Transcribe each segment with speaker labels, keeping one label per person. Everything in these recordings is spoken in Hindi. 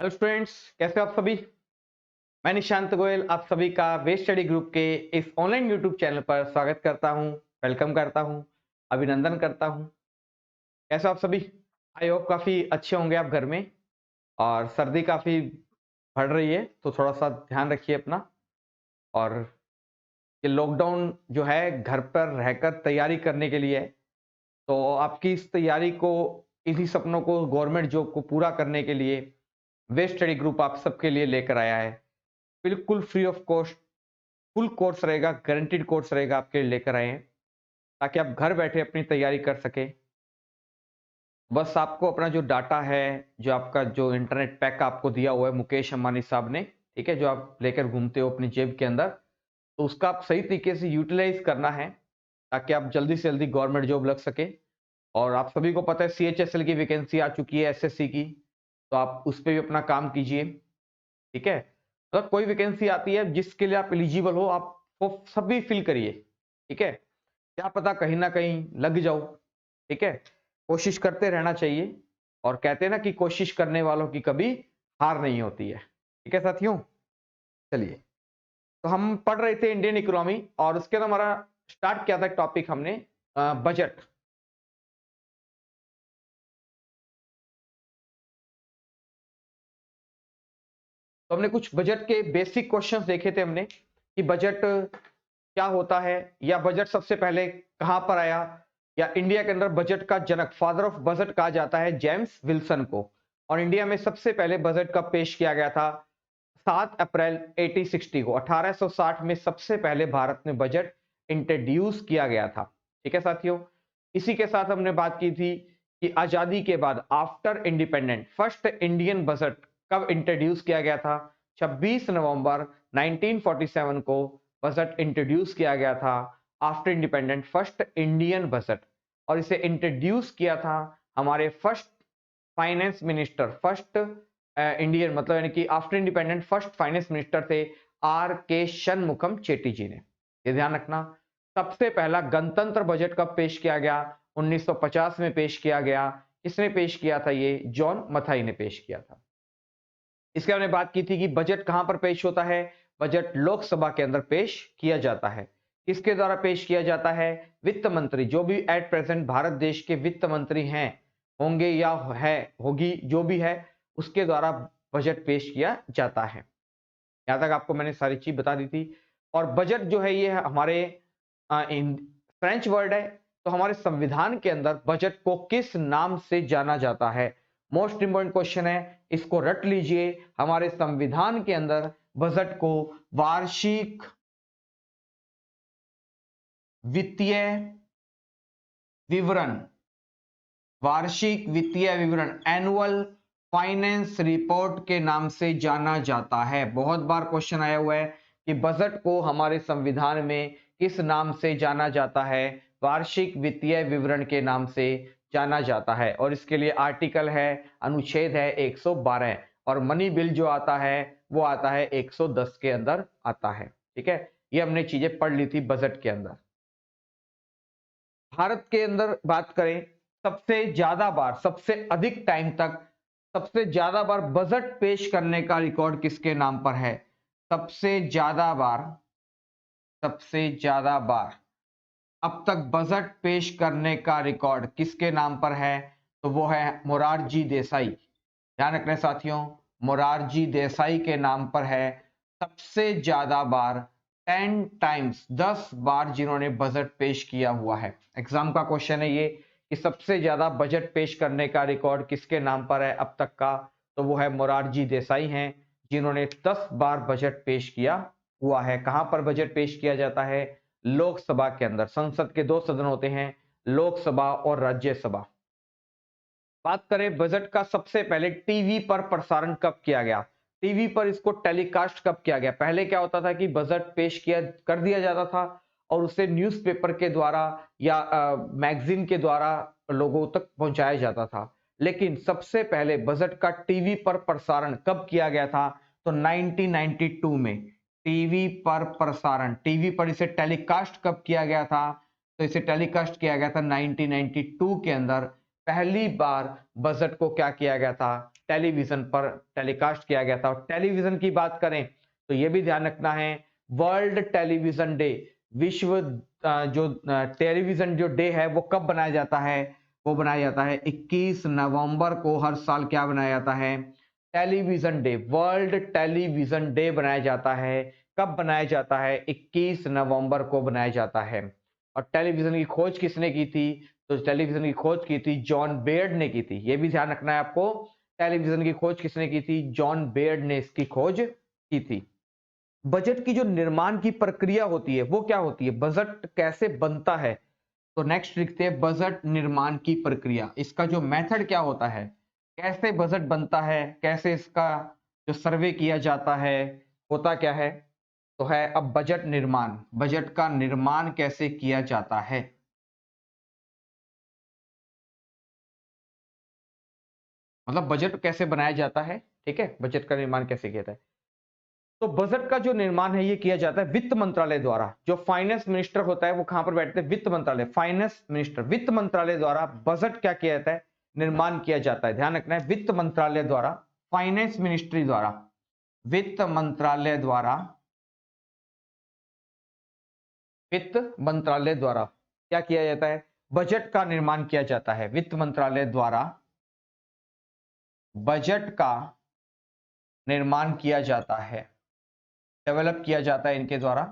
Speaker 1: हेलो स्टूडेंट्स, कैसे हो आप सभी। मैं निशांत गोयल आप सभी का वेस्ट स्टडी ग्रुप के इस ऑनलाइन यूट्यूब चैनल पर स्वागत करता हूं, वेलकम करता हूं, अभिनंदन करता हूं। कैसे हो आप सभी। आई होप काफ़ी अच्छे होंगे आप घर में। और सर्दी काफ़ी बढ़ रही है तो थोड़ा सा ध्यान रखिए अपना। और ये लॉकडाउन जो है घर पर रहकर तैयारी करने के लिए है, तो आपकी इस तैयारी को, इन्हीं सपनों को, गवर्नमेंट जॉब को पूरा करने के लिए वेस्ट स्टडी ग्रुप आप सबके लिए लेकर आया है। बिल्कुल free of cost full course रहेगा, गारंटीड कोर्स रहेगा आपके लिए लेकर आए हैं, ताकि आप घर बैठे अपनी तैयारी कर सकें। बस आपको अपना जो डाटा है, जो आपका जो इंटरनेट पैक आपको दिया हुआ है मुकेश अंबानी साहब ने, ठीक है, जो आप लेकर घूमते हो अपनी जेब के अंदर, तो उसका आप सही तरीके से यूटिलाइज करना है, ताकि आप जल्दी से जल्दी गवर्नमेंट जॉब लग सके। और आप सभी को पता है सीएचएसएल की वैकेंसी आ चुकी है, एसएससी की, तो आप उस पे भी अपना काम कीजिए। ठीक है, तो कोई वैकेंसी आती है जिसके लिए आप एलिजिबल हो, आप वो सभी फिल करिए। ठीक है, क्या पता कहीं ना कहीं लग जाओ। ठीक है, कोशिश करते रहना चाहिए। और कहते हैं ना कि कोशिश करने वालों की कभी हार नहीं होती है। ठीक है साथियों, चलिए। तो हम पढ़ रहे थे इंडियन इकोनॉमी, और उसके अंदर हमारा स्टार्ट किया था टॉपिक हमने बजट। तो हमने कुछ बजट के बेसिक क्वेश्चंस देखे थे हमने, कि बजट क्या होता है, या बजट सबसे पहले कहां पर आया, या इंडिया के अंदर बजट का जनक, फादर ऑफ बजट कहा जाता है जेम्स विल्सन को। और इंडिया में सबसे पहले बजट कब पेश किया गया था? 7 अप्रैल 1860 को, 1860 में सबसे पहले भारत में बजट इंट्रोड्यूस किया गया था। ठीक है साथियों, इसी के साथ हमने बात की थी कि आजादी के बाद after independent first Indian budget कब इंट्रोड्यूस किया गया था? 26 नवंबर 1947 को बजट इंट्रोड्यूस किया गया था, after independent first Indian budget. और इसे इंट्रोड्यूस किया था हमारे first finance minister, first Indian मतलब यानी कि after independent first finance minister थे आर के शनमुखम चेट्टी जी ने। ये ध्यान रखना। सबसे पहला गणतंत्र बजट कब पेश किया गया? 1950 में पेश किया गया। किसने पेश किया था? ये जॉन मथाई ने पेश किया था। इसके हमने बात की थी कि बजट कहां पर पेश होता है? बजट लोकसभा के अंदर पेश किया जाता है। किसके द्वारा पेश किया जाता है? वित्त मंत्री, जो भी एट प्रेजेंट भारत देश के वित्त मंत्री हैं, होंगे या है, होगी, जो भी है, उसके द्वारा बजट पेश किया जाता है। यहां तक आपको मैंने सारी चीज बता दी थी। और बजट जो है ये हमारे फ्रेंच वर्ड है, तो हमारे संविधान के अंदर बजट को किस नाम से जाना जाता है? मोस्ट इंपोर्टेंट क्वेश्चन है, इसको रट लीजिए। हमारे संविधान के अंदर बजट को वार्षिक वित्तीय विवरण, वार्षिक वित्तीय विवरण, एनुअल फाइनेंस रिपोर्ट के नाम से जाना जाता है। बहुत बार क्वेश्चन आया हुआ है कि बजट को हमारे संविधान में किस नाम से जाना जाता है? वार्षिक वित्तीय विवरण के नाम से जाना जाता है। और इसके लिए आर्टिकल है, अनुच्छेद है 112। और मनी बिल जो आता है वो आता है 110 के अंदर आता है। ठीक है, ये हमने चीजें पढ़ ली थी बजट के अंदर। भारत के अंदर बात करें, सबसे ज्यादा बार, सबसे अधिक टाइम तक, सबसे ज्यादा बार बजट पेश करने का रिकॉर्ड किसके नाम पर है? सबसे ज्यादा बार, सबसे ज्यादा बार अब तक बजट पेश करने का रिकॉर्ड किसके नाम पर है? तो वो है मोरारजी देसाई। ध्यान रखना साथियों, मोरारजी देसाई के नाम पर है सबसे ज्यादा बार, 10 टाइम्स, 10 बार जिन्होंने बजट पेश किया हुआ है। एग्जाम का क्वेश्चन है ये कि सबसे ज्यादा बजट पेश करने का रिकॉर्ड किसके नाम पर है अब तक का? तो वो है मोरारजी देसाई हैं, जिन्होंने 10 बार बजट पेश किया हुआ है। कहां पर बजट पेश किया जाता है? लोकसभा के अंदर। संसद के दो सदन होते हैं, लोकसभा और राज्यसभा। बात करें बजट का, सबसे पहले टीवी पर प्रसारण कब किया गया? टीवी पर इसको टेलीकास्ट कब किया गया? पहले क्या होता था कि बजट पेश किया कर दिया जाता था और उसे न्यूज़पेपर के द्वारा या मैगजीन के द्वारा लोगों तक पहुंचाया जाता था। लेकिन सबसे पहले बजट का टीवी पर प्रसारण कब किया गया था? तो 1992 में टीवी पर प्रसारण, टीवी पर इसे टेलीकास्ट कब किया गया था? तो इसे टेलीकास्ट किया गया था 1992 के अंदर। पहली बार बजट को क्या किया गया था, टेलीविजन पर टेलीकास्ट किया गया था। और टेलीविजन की बात करें तो यह भी ध्यान रखना है, वर्ल्ड टेलीविजन डे, विश्व जो टेलीविजन जो डे है वो कब बनाया जाता है, वो बनाया जाता है 21 नवंबर को। हर साल क्या बनाया जाता है, television day, world television day बनाया जाता है। कब बनाया जाता है, 21 नवंबर को बनाया जाता है। और टेलीविजन की खोज किसने की थी, तो टेलीविजन की खोज की थी जॉन बेयर्ड ने की थी। यह भी ध्यान रखना है आपको, टेलीविजन की खोज किसने की थी, जॉन बेयर्ड ने इसकी खोज की थी। बजट की जो निर्माण की प्रक्रिया होती है वो क्या होती है, बजट कैसे बनता है, तो नेक्स्ट लिखते हैं बजट निर्माण की प्रक्रिया। इसका जो मेथड क्या होता है, कैसे बजट बनता है, कैसे इसका जो सर्वे किया जाता है, होता क्या है, तो है अब बजट निर्माण, बजट का निर्माण कैसे किया जाता है। मतलब बजट कैसे बनाया जाता है, ठीक है, बजट का निर्माण कैसे किया जाता है। तो बजट का जो निर्माण है ये किया जाता है वित्त मंत्रालय द्वारा। जो फाइनेंस मिनिस्टर होता है वो कहां पर बैठते हैं, वित्त मंत्रालय, फाइनेंस मिनिस्टर, वित्त मंत्रालय द्वारा बजट क्या किया जाता है, निर्माण किया जाता है। ध्यान रखना है, वित्त मंत्रालय द्वारा, फाइनेंस मिनिस्ट्री द्वारा, वित्त मंत्रालय द्वारा, वित्त मंत्रालय द्वारा क्या किया जाता है, बजट का निर्माण किया जाता है। वित्त मंत्रालय द्वारा बजट का निर्माण किया जाता है, डेवलप किया जाता है इनके द्वारा।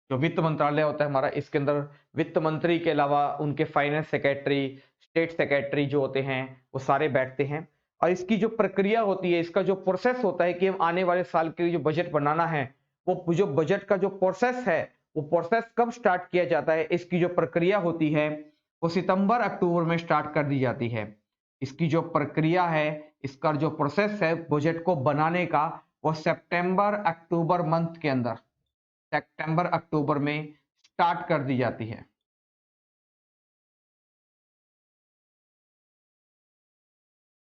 Speaker 1: जो वित्त मंत्रालय होता है हमारा, इसके अंदर वित्त मंत्री के अलावा उनके फाइनेंस सेक्रेटरी, स्टेट सेक्रेटरी जो होते हैं वो सारे बैठते हैं। और इसकी जो प्रक्रिया होती है, इसका जो प्रोसेस होता है कि हम आने वाले साल के लिए जो बजट बनाना है, वो जो बजट का जो प्रोसेस है वो प्रोसेस कब स्टार्ट किया जाता है, इसकी जो प्रक्रिया होती है वो सितंबर अक्टूबर में स्टार्ट कर दी जाती है। इसकी जो प्रक्रिया है, इसका जो प्रोसेस है बजट को बनाने का, वो सितंबर अक्टूबर मंथ के अंदर, सितंबर अक्टूबर में स्टार्ट कर दी जाती है।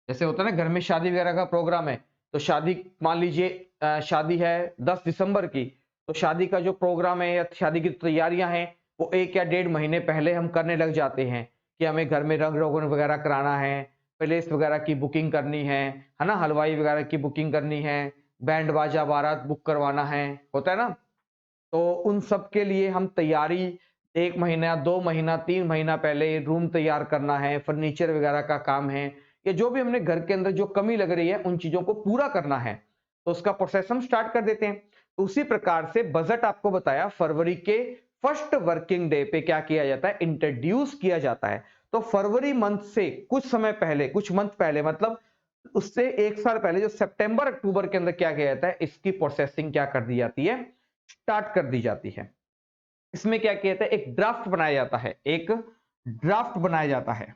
Speaker 1: जैसे होता है ना घर में शादी वगैरह का प्रोग्राम है, तो शादी मान लीजिए शादी है 10 दिसंबर की, तो शादी का जो प्रोग्राम है या शादी की तैयारियां हैं वो 1 या 1.5 महीने पहले हम करने लग जाते हैं कि हमें घर में रंग रोगन वगैरह कराना है, प्लेस वगैरह की बुकिंग करनी है ना, हलवाई वगैरह की बुकिंग करनी है, बैंड बाजा बारात बुक करवाना है, होता है ना। तो उन सब के लिए हम तैयारी 1 महीना, 2 महीना, 3 महीना पहले रूम तैयार करना है, फर्नीचर वगैरह का काम है, या जो भी हमने घर के अंदर जो कमी लग रही है उन चीजों को पूरा करना है, तो उसका प्रोसेस हम स्टार्ट कर देते हैं। तो उसी प्रकार से बजट आपको बताया फरवरी के फर्स्ट वर्किंग डे पे क्या किया जाता है, इंट्रोड्यूस किया जाता है। तो फरवरी मंथ से कुछ समय पहले, कुछ मंथ पहले, मतलब उससे 1 साल पहले जो सितंबर अक्टूबर के अंदर क्या किया जाता है, इसकी प्रोसेसिंग क्या कर दी जाती है, स्टार्ट कर दी जाती है। इसमें क्या किया जाता है, एक ड्राफ्ट बनाया जाता है, एक ड्राफ्ट बनाया जाता है,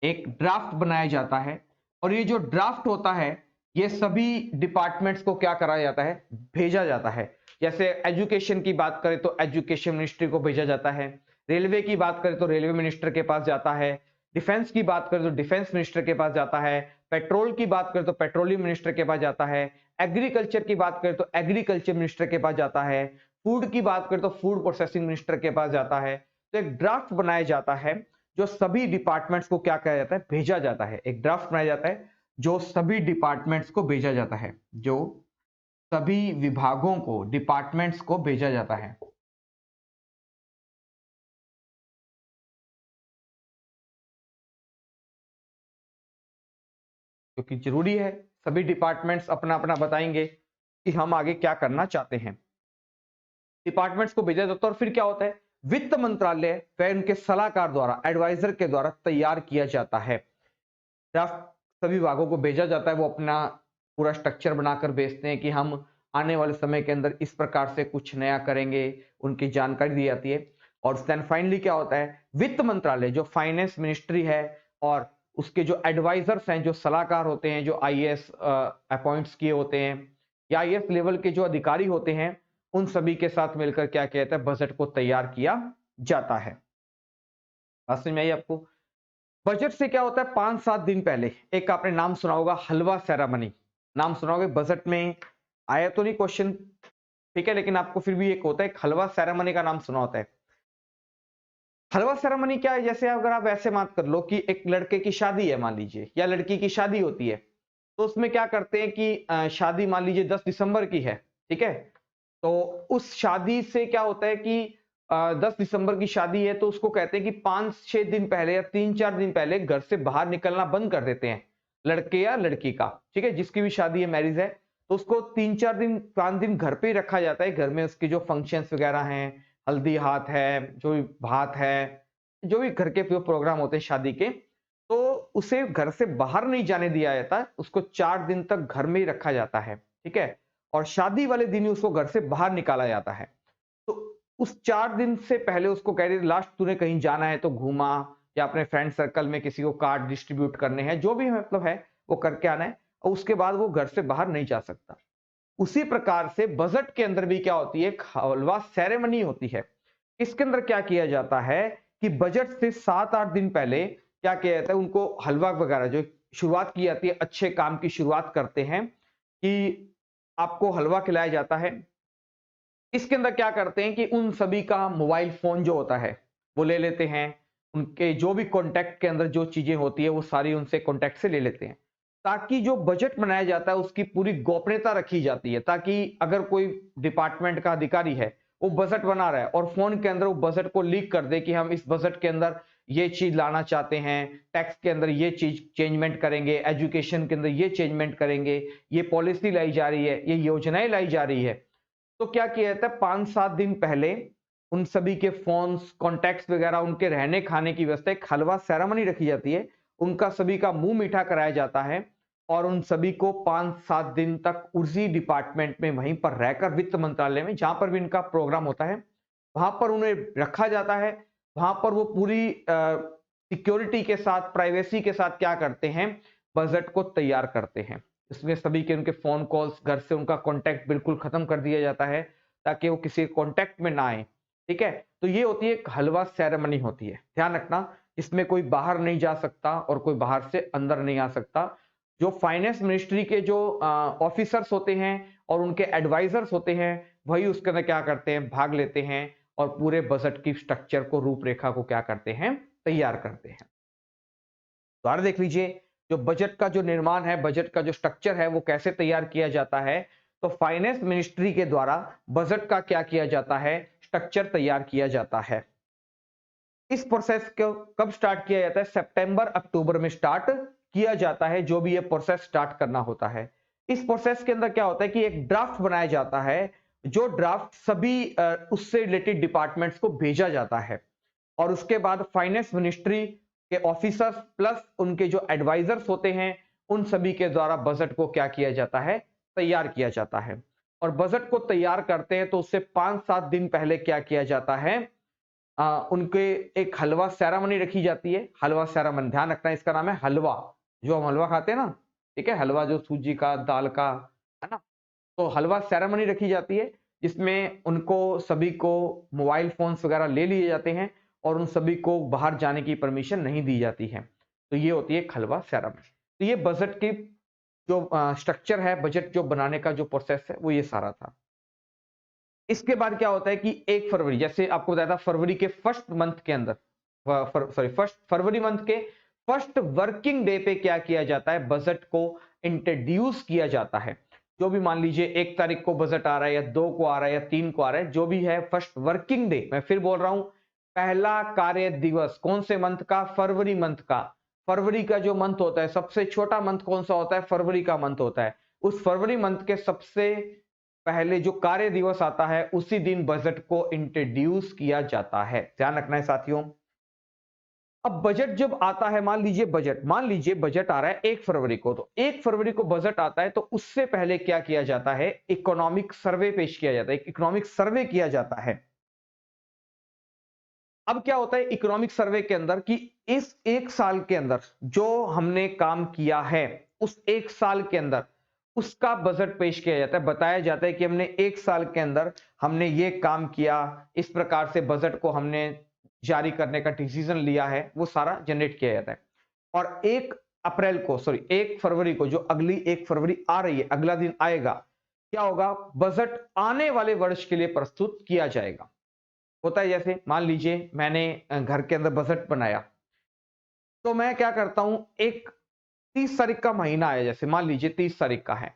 Speaker 1: एक ड्राफ्ट बनाया जाता है। और ये जो ड्राफ्ट होता है ये सभी डिपार्टमेंट्स को क्या कराया जाता है, भेजा जाता है। जैसे एजुकेशन की बात करें तो एजुकेशन मिनिस्ट्री को भेजा जाता है, रेलवे की बात करें तो रेलवे मिनिस्टर के पास जाता है, डिफेंस की बात करें तो डिफेंस मिनिस्टर के पास जाता है, पेट्रोल की बात करें तो पेट्रोलियम मिनिस्टर के पास जाता है, एग्रीकल्चर की बात करें तो एग्रीकल्चर मिनिस्टर के पास जाता है, फूड की बात करें तो फूड प्रोसेसिंग मिनिस्टर के पास जाता है। तो एक ड्राफ्ट बनाया जाता है जो सभी डिपार्टमेंट्स को क्या कहा जाता है, भेजा जाता है। एक ड्राफ्ट बनाया जाता है जो सभी डिपार्टमेंट्स को भेजा जाता है, जो सभी विभागों को, डिपार्टमेंट्स को भेजा जाता है। क्योंकि जरूरी है, सभी डिपार्टमेंट्स अपना अपना बताएंगे कि हम आगे क्या करना चाहते हैं। डिपार्टमेंट्स को भेजा जाता है और फिर क्या होता है, वित्त मंत्रालय व उनके सलाहकार द्वारा, एडवाइजर के द्वारा तैयार किया जाता है। ड्राफ्ट सभी विभागों को भेजा जाता है, वो अपना पूरा स्ट्रक्चर बनाकर भेजते हैं कि हम आने वाले समय के अंदर इस प्रकार से कुछ नया करेंगे, उनकी जानकारी दी जाती है। और देन फाइनली क्या होता है, वित्त मंत्रालय जो फाइनेंस मिनिस्ट्री है और उसके जो एडवाइजर्स हैं, जो सलाहकार होते हैं, जो आईएएस अपॉइंट्स किए होते हैं या आईएएस लेवल के जो अधिकारी होते हैं, उन सभी के साथ मिलकर क्या किया जाता है, बजट को तैयार किया जाता है। बात समझ में आई आपको। बजट से क्या होता है, 5-7 दिन पहले एक आपने नाम सुना होगा, हलवा सेरेमनी, नाम सुना होगा। बजट में आया तो नहीं क्वेश्चन, ठीक है, लेकिन आपको फिर भी एक होता है, एक हलवा सेरेमनी का नाम सुना होता है। हलवा सेरेमनी क्या है? जैसे अगर आप ऐसे बात कर लो कि एक लड़के की शादी है मान लीजिए, या लड़की की शादी होती है, तो उसमें क्या करते हैं कि शादी मान लीजिए 10 दिसंबर की है, ठीक है? तो उस शादी से क्या होता है कि 10 दिसंबर की शादी है तो उसको कहते हैं कि 5-6 दिन पहले या 3-4 दिन पहले घर से बाहर निकलना बंद कर देते हैं, लड़के या लड़की का, ठीक है? जिसकी भी शादी है, मैरिज है, तो उसको 3-4 दिन, 5 दिन घर पे ही रखा जाता है। घर में उसके जो फंक्शंस वगैरह हैं, हल्दी हाथ है, जो भी भात है, जो भी घर के जो प्रोग्राम होते हैं शादी के, तो उसे घर से बाहर नहीं जाने दिया जाता, उसको 4 दिन तक घर में ही रखा जाता है, ठीक है? और शादी वाले दिन ही उसको घर से बाहर निकाला जाता है। तो उस 4 दिन से पहले उसको कह रहे लास्ट तूने कहीं जाना है तो घूमा, या अपने फ्रेंड सर्कल में किसी को कार्ड डिस्ट्रीब्यूट करने हैं, जो भी मतलब है वो करके आना है, और उसके बाद वो घर से बाहर नहीं जा सकता। उसी प्रकार से बजट के अंदर भी क्या होती है, एक हलवा सेरेमनी होती है। इसके अंदर क्या किया जाता है कि बजट से 7-8 दिन पहले क्या किया जाता है, उनको हलवा वगैरह जो शुरुआत की जाती है, अच्छे काम की शुरुआत करते हैं कि आपको हलवा खिलाया जाता है। इसके अंदर क्या करते हैं कि उन सभी का मोबाइल फोन जो होता है वो ले लेते हैं, उनके जो भी कॉन्टैक्ट के अंदर जो चीजें होती है वो सारी उनसे कॉन्टैक्ट से ले लेते हैं, ताकि जो बजट बनाया जाता है उसकी पूरी गोपनीयता रखी जाती है, ताकि अगर कोई डिपार्टमेंट का अधिकारी है वो बजट बना रहा है और फोन के अंदर वो बजट को लीक कर दे कि हम इस बजट के अंदर ये चीज लाना चाहते हैं, टैक्स के अंदर ये चीज चेंजमेंट करेंगे, एजुकेशन के अंदर ये चेंजमेंट करेंगे, ये पॉलिसी लाई जा रही है, ये योजनाएं लाई जा रही है, तो क्या किया जाता है 5-7 दिन पहले उन सभी के फोन्स, कॉन्टैक्ट्स वगैरह, उनके रहने खाने की व्यवस्था, एक हलवा सेरेमनी रखी जाती है, उनका सभी का मुंह मीठा कराया जाता है, और उन सभी को 5-7 दिन तक उसी डिपार्टमेंट में वहीं पर रहकर, वित्त मंत्रालय में जहां पर भी इनका प्रोग्राम होता है वहां पर उन्हें रखा जाता है। वहां पर वो पूरी सिक्योरिटी के साथ, प्राइवेसी के साथ क्या करते हैं, बजट को तैयार करते हैं। इसमें सभी के उनके फोन कॉल्स, घर से उनका कांटेक्ट बिल्कुल खत्म कर दिया जाता है, ताकि वो किसी कांटेक्ट में ना आए, ठीक है? तो ये होती है एक हलवा सेरेमनी होती है, ध्यान रखना। इसमें कोई बाहर नहीं जा सकता और कोई बाहर से अंदर नहीं आ सकता। जो फाइनेंस मिनिस्ट्री के जो ऑफिसर्स होते हैं और उनके एडवाइजर्स होते हैं, वही उसके अंदर क्या करते हैं, भाग लेते हैं, और पूरे बजट की स्ट्रक्चर को, रूपरेखा को क्या करते हैं, तैयार करते हैं। दोबारा देख लीजिए, जो बजट का जो निर्माण है, बजट का जो स्ट्रक्चर है, वो कैसे तैयार किया जाता है। तो फाइनेंस मिनिस्ट्री के द्वारा बजट का क्या किया जाता है, स्ट्रक्चर तैयार किया जाता है। इस प्रोसेस को कब स्टार्ट किया जाता है, सितंबर अक्टूबर में स्टार्ट किया जाता है, जो भी ये प्रोसेस स्टार्ट करना होता है। इस प्रोसेस के अंदर क्या होता है कि एक ड्राफ्ट बनाया जाता है, जो ड्राफ्ट सभी उससे रिलेटेड डिपार्टमेंट्स को भेजा जाता है, और उसके बाद फाइनेंस मिनिस्ट्री के ऑफिसर्स प्लस उनके जो एडवाइजर्स होते हैं, उन सभी के द्वारा बजट को क्या किया जाता है, तैयार किया जाता है। और बजट को तैयार करते हैं तो उससे 5-7 दिन पहले क्या किया जाता है, उनके एक हलवा सेरेमनी रखी जाती है। हलवा सेरेमनी, ध्यान रखना, इसका नाम है हलवा। जो हम हलवा खाते हैं ना, ठीक है, हलवा जो सूजी का, दाल का, है ना? तो हलवा सेरेमनी रखी जाती है, जिसमें उनको सभी को मोबाइल फोन्स वगैरह ले लिए जाते हैं, और उन सभी को बाहर जाने की परमिशन नहीं दी जाती है। तो ये होती है हलवा सेरेमनी। तो ये बजट की जो स्ट्रक्चर है, बजट जो बनाने का जो प्रोसेस है, वो ये सारा था। इसके बाद क्या होता है कि 1 फरवरी, जैसे आपको बताया था, फरवरी के फर्स्ट मंथ के अंदर, फर्स्ट फरवरी मंथ के फर्स्ट वर्किंग डे पे क्या किया जाता है, बजट को इंट्रोड्यूस किया जाता है। जो भी मान लीजिए 1 तारीख को बजट आ रहा है, या 2 को आ रहा है, या 3 को आ रहा है, जो भी है, फर्स्ट वर्किंग डे, मैं फिर बोल रहा हूं, पहला कार्य दिवस कौन से मंथ का, फरवरी मंथ का। फरवरी का जो मंथ होता है, सबसे छोटा मंथ कौन सा होता है, फरवरी का मंथ होता है। उस फरवरी मंथ के सबसे पहले जो कार्य दिवस आता है, उसी दिन बजट को इंट्रोड्यूस किया जाता है। ध्यान रखना है साथियों। अब बजट जब आता है, मान लीजिए बजट आ रहा है 1 फरवरी को, तो 1 फरवरी को बजट आता है, तो उससे पहले क्या किया जाता है, इकोनॉमिक सर्वे पेश किया जाता है, इकोनॉमिक सर्वे किया जाता है। अब क्या होता है इकोनॉमिक सर्वे के अंदर कि इस 1 साल के अंदर जो हमने काम किया है, उस 1 साल के अंदर उसका बजट पेश किया जाता है, बताया जाता है कि हमने 1 साल के अंदर हमने ये काम किया, इस प्रकार से बजट को हमने जारी करने का डिसीजन लिया है, वो सारा जनरेट किया जाता है। और 1 फरवरी को, जो अगली 1 फरवरी आ रही है, अगला दिन आएगा, क्या होगा, बजट आने वाले वर्ष के लिए प्रस्तुत किया जाएगा। होता है जैसे मान लीजिए मैंने घर के अंदर बजट बनाया, तो मैं क्या करता हूं, एक 30 तारीख का महीना आया, जैसे मान लीजिए 30 तारीख का है,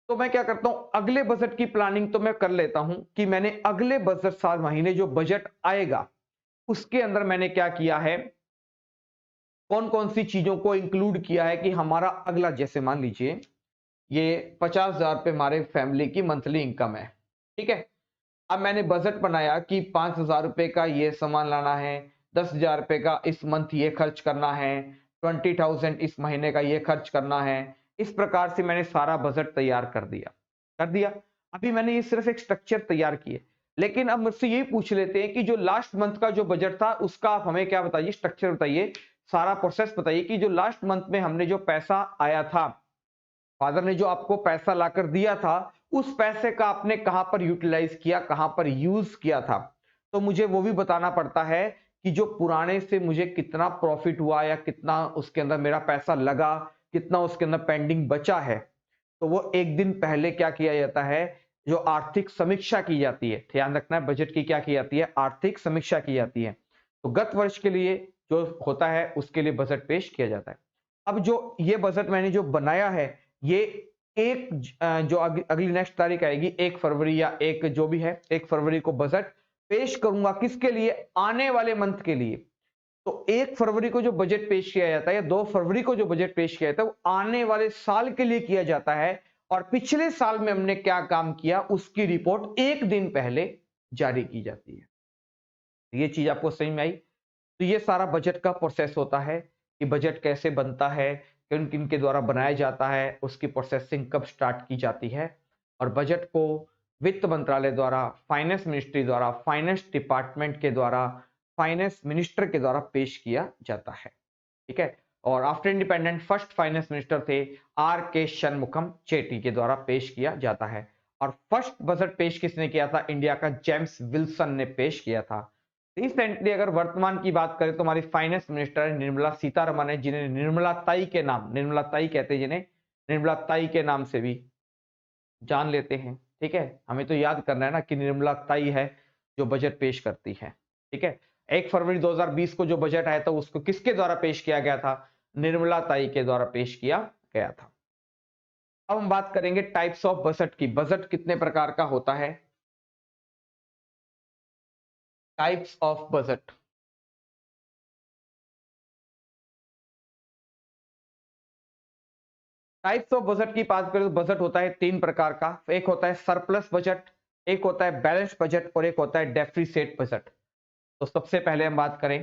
Speaker 1: तो मैं क्या करता हूं, अगले बजट की प्लानिंग तो मैं कर लेता हूं कि मैंने अगले बजट साल महीने जो बजट आएगा उसके अंदर मैंने क्या किया है, कौन कौन सी चीजों को इंक्लूड किया है कि हमारा अगला, जैसे मान लीजिए ये 50,000 रुपए हमारे फैमिली की मंथली इनकम है, ठीक है। अब मैंने बजट बनाया कि 5,000 रुपए का ये सामान लाना है, 10,000 रुपए का इस मंथ ये खर्च करना है, 20,000 इस महीने का ये खर्च करना है। इस प्रकार से मैंने सारा बजट तैयार कर दिया। अभी मैंने ये सिर्फ एक स्ट्रक्चर तैयार किए, लेकिन अब मुझसे यही पूछ लेते हैं कि जो लास्ट मंथ का जो बजट था उसका आप हमें क्या बताइए, स्ट्रक्चर बताइए, सारा प्रोसेस बताइए कि जो लास्ट मंथ में हमने जो पैसा आया था, फादर ने जो आपको पैसा लाकर दिया था, उस पैसे का आपने कहां पर यूटिलाइज किया, कहां पर यूज किया था। तो मुझे वो भी बताना पड़ता है कि जो पुराने से मुझे कितना प्रॉफिट हुआ या कितना उसके अंदर मेरा पैसा लगा, कितना उसके अंदर पेंडिंग बचा है। तो वो एक दिन पहले क्या किया जाता है, जो आर्थिक समीक्षा की जाती है, ध्यान रखना है बजट की क्या की जाती है, आर्थिक समीक्षा की जाती है। तो गत वर्ष के लिए जो होता है उसके लिए बजट पेश किया जाता है। अब जो ये बजट मैंने जो बनाया है, ये जो अगली नेक्स्ट तारीख आएगी 1 फरवरी या 1 जो भी है 1 फरवरी को बजट पेश करूंगा, किसके लिए, आने वाले मंथ के लिए। तो 1 फरवरी को जो बजट पेश किया जाता है या 2 फरवरी को जो बजट पेश किया जाता है वो आने वाले साल के लिए किया जाता है, और पिछले साल में हमने क्या काम किया उसकी रिपोर्ट एक दिन पहले जारी की जाती है। ये चीज आपको समझ में आई। तो ये सारा बजट का प्रोसेस होता है कि बजट कैसे बनता है, किन किन के द्वारा बनाया जाता है, उसकी प्रोसेसिंग कब स्टार्ट की जाती है, और बजट को वित्त मंत्रालय द्वारा, फाइनेंस मिनिस्ट्री द्वारा, फाइनेंस डिपार्टमेंट के द्वारा, फाइनेंस मिनिस्टर के द्वारा पेश किया जाता है, ठीक है। और after independent first finance minister थे आर के शनमुखम चेट्टी के द्वारा पेश किया जाता है। और फर्स्ट बजट पेश किसने किया था, इंडिया का जेम्स विल्सन ने पेश किया था। रिसेंटली अगर वर्तमान की बात करें तो हमारी फाइनेंस मिनिस्टर निर्मला सीतारमण है, जिन्हें निर्मला ताई के नाम, निर्मला ताई कहते हैं जिन्हें, निर्मला ताई के नाम से भी जान लेते हैं, ठीक है। हमें तो याद करना है ना कि निर्मला ताई है जो बजट पेश करती है, ठीक है। 1 फरवरी 2020 को जो बजट आया था उसको किसके द्वारा पेश किया गया था, निर्मला ताई के द्वारा पेश किया गया था। अब हम बात करेंगे टाइप्स ऑफ बजट की, बजट कितने प्रकार का होता है, types of budget. Types of budget की बात करें तो बजट होता है 3 प्रकार का, एक होता है सरप्लस बजट, एक होता है बैलेंस बजट, और एक होता है डेफिसिट बजट। तो सबसे पहले हम बात करें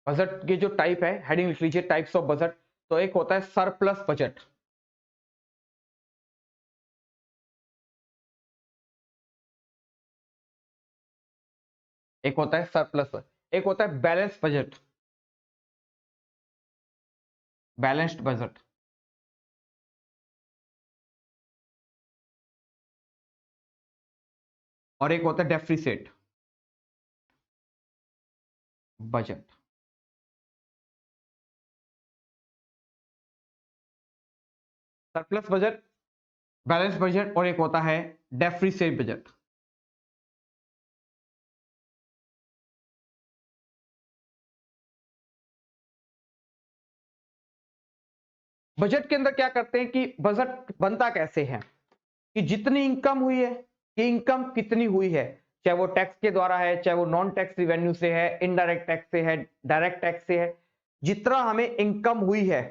Speaker 1: बजट के जो टाइप है, हेडिंग लिख लीजिए टाइप्स ऑफ बजट। तो एक होता है सरप्लस बजट, एक होता है सरप्लस, एक होता है बैलेंस बजट, बैलेंस्ड बजट, और एक होता है deficit budget. Surplus budget, balance budget, और एक होता है डेफिसिट बजट। बजट के अंदर क्या करते हैं कि बजट बनता कैसे है, कि जितनी इनकम हुई है, कि इनकम कितनी हुई है, चाहे वो टैक्स के द्वारा है, चाहे वो नॉन टैक्स रिवेन्यू से है, इनडायरेक्ट टैक्स से है, डायरेक्ट टैक्स से है, जितना हमें इनकम हुई है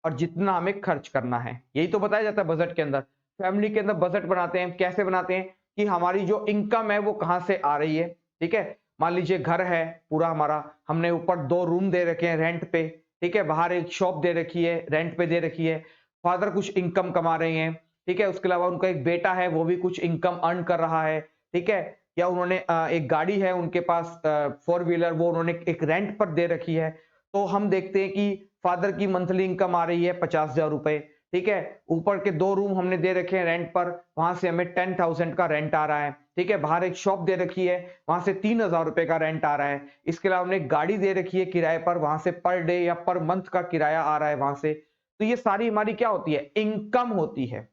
Speaker 1: और जितना हमें खर्च करना है, यही तो बताया जाता है बजट के अंदर। फैमिली के अंदर बजट बनाते हैं, कैसे बनाते हैं कि हमारी जो इनकम है वो कहां से आ रही है, ठीक है। मान लीजिए घर है पूरा हमारा, हमने ऊपर 2 रूम दे रखे हैं रेंट पे, ठीक है, बाहर एक शॉप दे रखी है रेंट पे दे रखी है, फादर कुछ इनकम कमा रहे हैं, ठीक है। उसके अलावा उनका एक बेटा है वो भी कुछ इनकम अर्न कर रहा है, ठीक है। या उन्होंने एक गाड़ी है उनके पास 4 व्हीलर, वो उन्होंने एक रेंट पर दे रखी है। तो हम देखते हैं कि फादर की मंथली इनकम आ रही है 50,000 रुपए, ठीक है। ऊपर के 2 रूम हमने दे रखे हैं रेंट पर, वहां से हमें 10,000 का रेंट आ रहा है, ठीक है। बाहर एक शॉप दे रखी है, वहां से 3,000 रुपए का रेंट आ रहा है। इसके अलावा हमने गाड़ी दे रखी है किराए पर, वहां से पर डे या पर मंथ का किराया आ रहा है वहां से, तो ये सारी हमारी क्या होती है, इनकम होती है।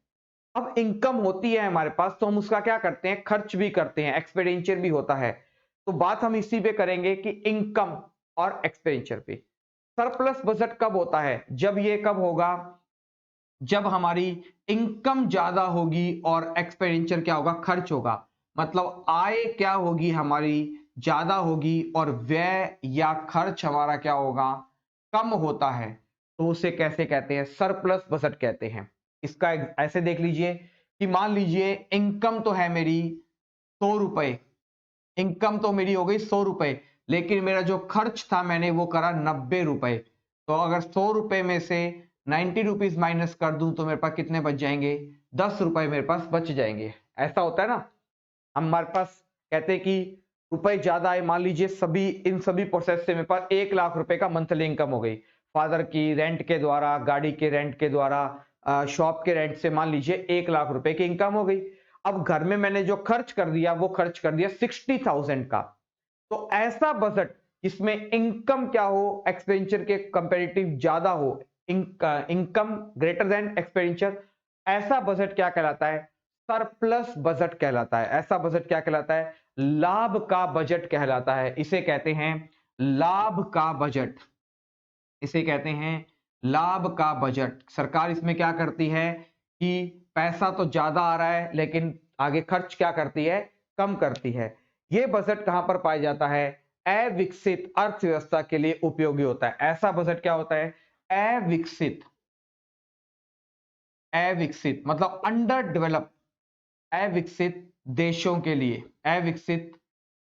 Speaker 1: अब इनकम होती है हमारे पास तो हम उसका क्या करते हैं, खर्च भी करते हैं, एक्सपेंडिचर भी होता है। तो बात हम इसी पे करेंगे कि इनकम और एक्सपेंडिचर पे। सरप्लस बजट कब होता है, जब ये कब होगा, जब हमारी इनकम ज्यादा होगी और एक्सपेंडिचर क्या होगा, खर्च होगा। मतलब आय क्या होगी हमारी, ज्यादा होगी और व्यय या खर्च हमारा क्या होगा, कम होता है। तो उसे कैसे कहते हैं, सरप्लस बजट कहते हैं। इसका ऐसे देख लीजिए कि मान लीजिए इनकम तो है मेरी 100 रुपए, इनकम तो मेरी हो गई 100 रुपए, लेकिन मेरा जो खर्च था मैंने वो करा 90 रुपए। तो अगर 100 रुपए में से 90 रुपीज माइनस कर दूं तो मेरे पास कितने बच जाएंगे, 10 रुपए मेरे पास बच जाएंगे। ऐसा होता है ना, हमारे पास कहते हैं कि रुपए ज्यादा आए, मान लीजिए सभी इन सभी प्रोसेस से मेरे पास 1 लाख रुपए का मंथली इनकम हो गई, फादर की रेंट के द्वारा, गाड़ी के रेंट के द्वारा, शॉप के रेंट से मान लीजिए 1 लाख रुपए की इनकम हो गई। अब घर में मैंने जो खर्च कर दिया वो खर्च कर दिया 60,000 का। तो ऐसा बजट जिसमें इनकम क्या हो, एक्सपेंडिचर के कंपेरेटिव ज्यादा हो, इनकम ग्रेटर देन एक्सपेंडिचर, ऐसा बजट क्या कहलाता है, सरप्लस बजट कहलाता है। ऐसा बजट क्या कहलाता है, लाभ का बजट कहलाता है। इसे कहते हैं लाभ का बजट, इसे कहते हैं लाभ का बजट। सरकार इसमें क्या करती है कि पैसा तो ज्यादा आ रहा है लेकिन आगे खर्च क्या करती है, कम करती है। यह बजट कहां पर पाया जाता है, अविकसित अर्थव्यवस्था के लिए उपयोगी होता है। ऐसा बजट क्या होता है, अविकसित, अविकसित मतलब अंडर डेवलप, अविकसित देशों के लिए, अविकसित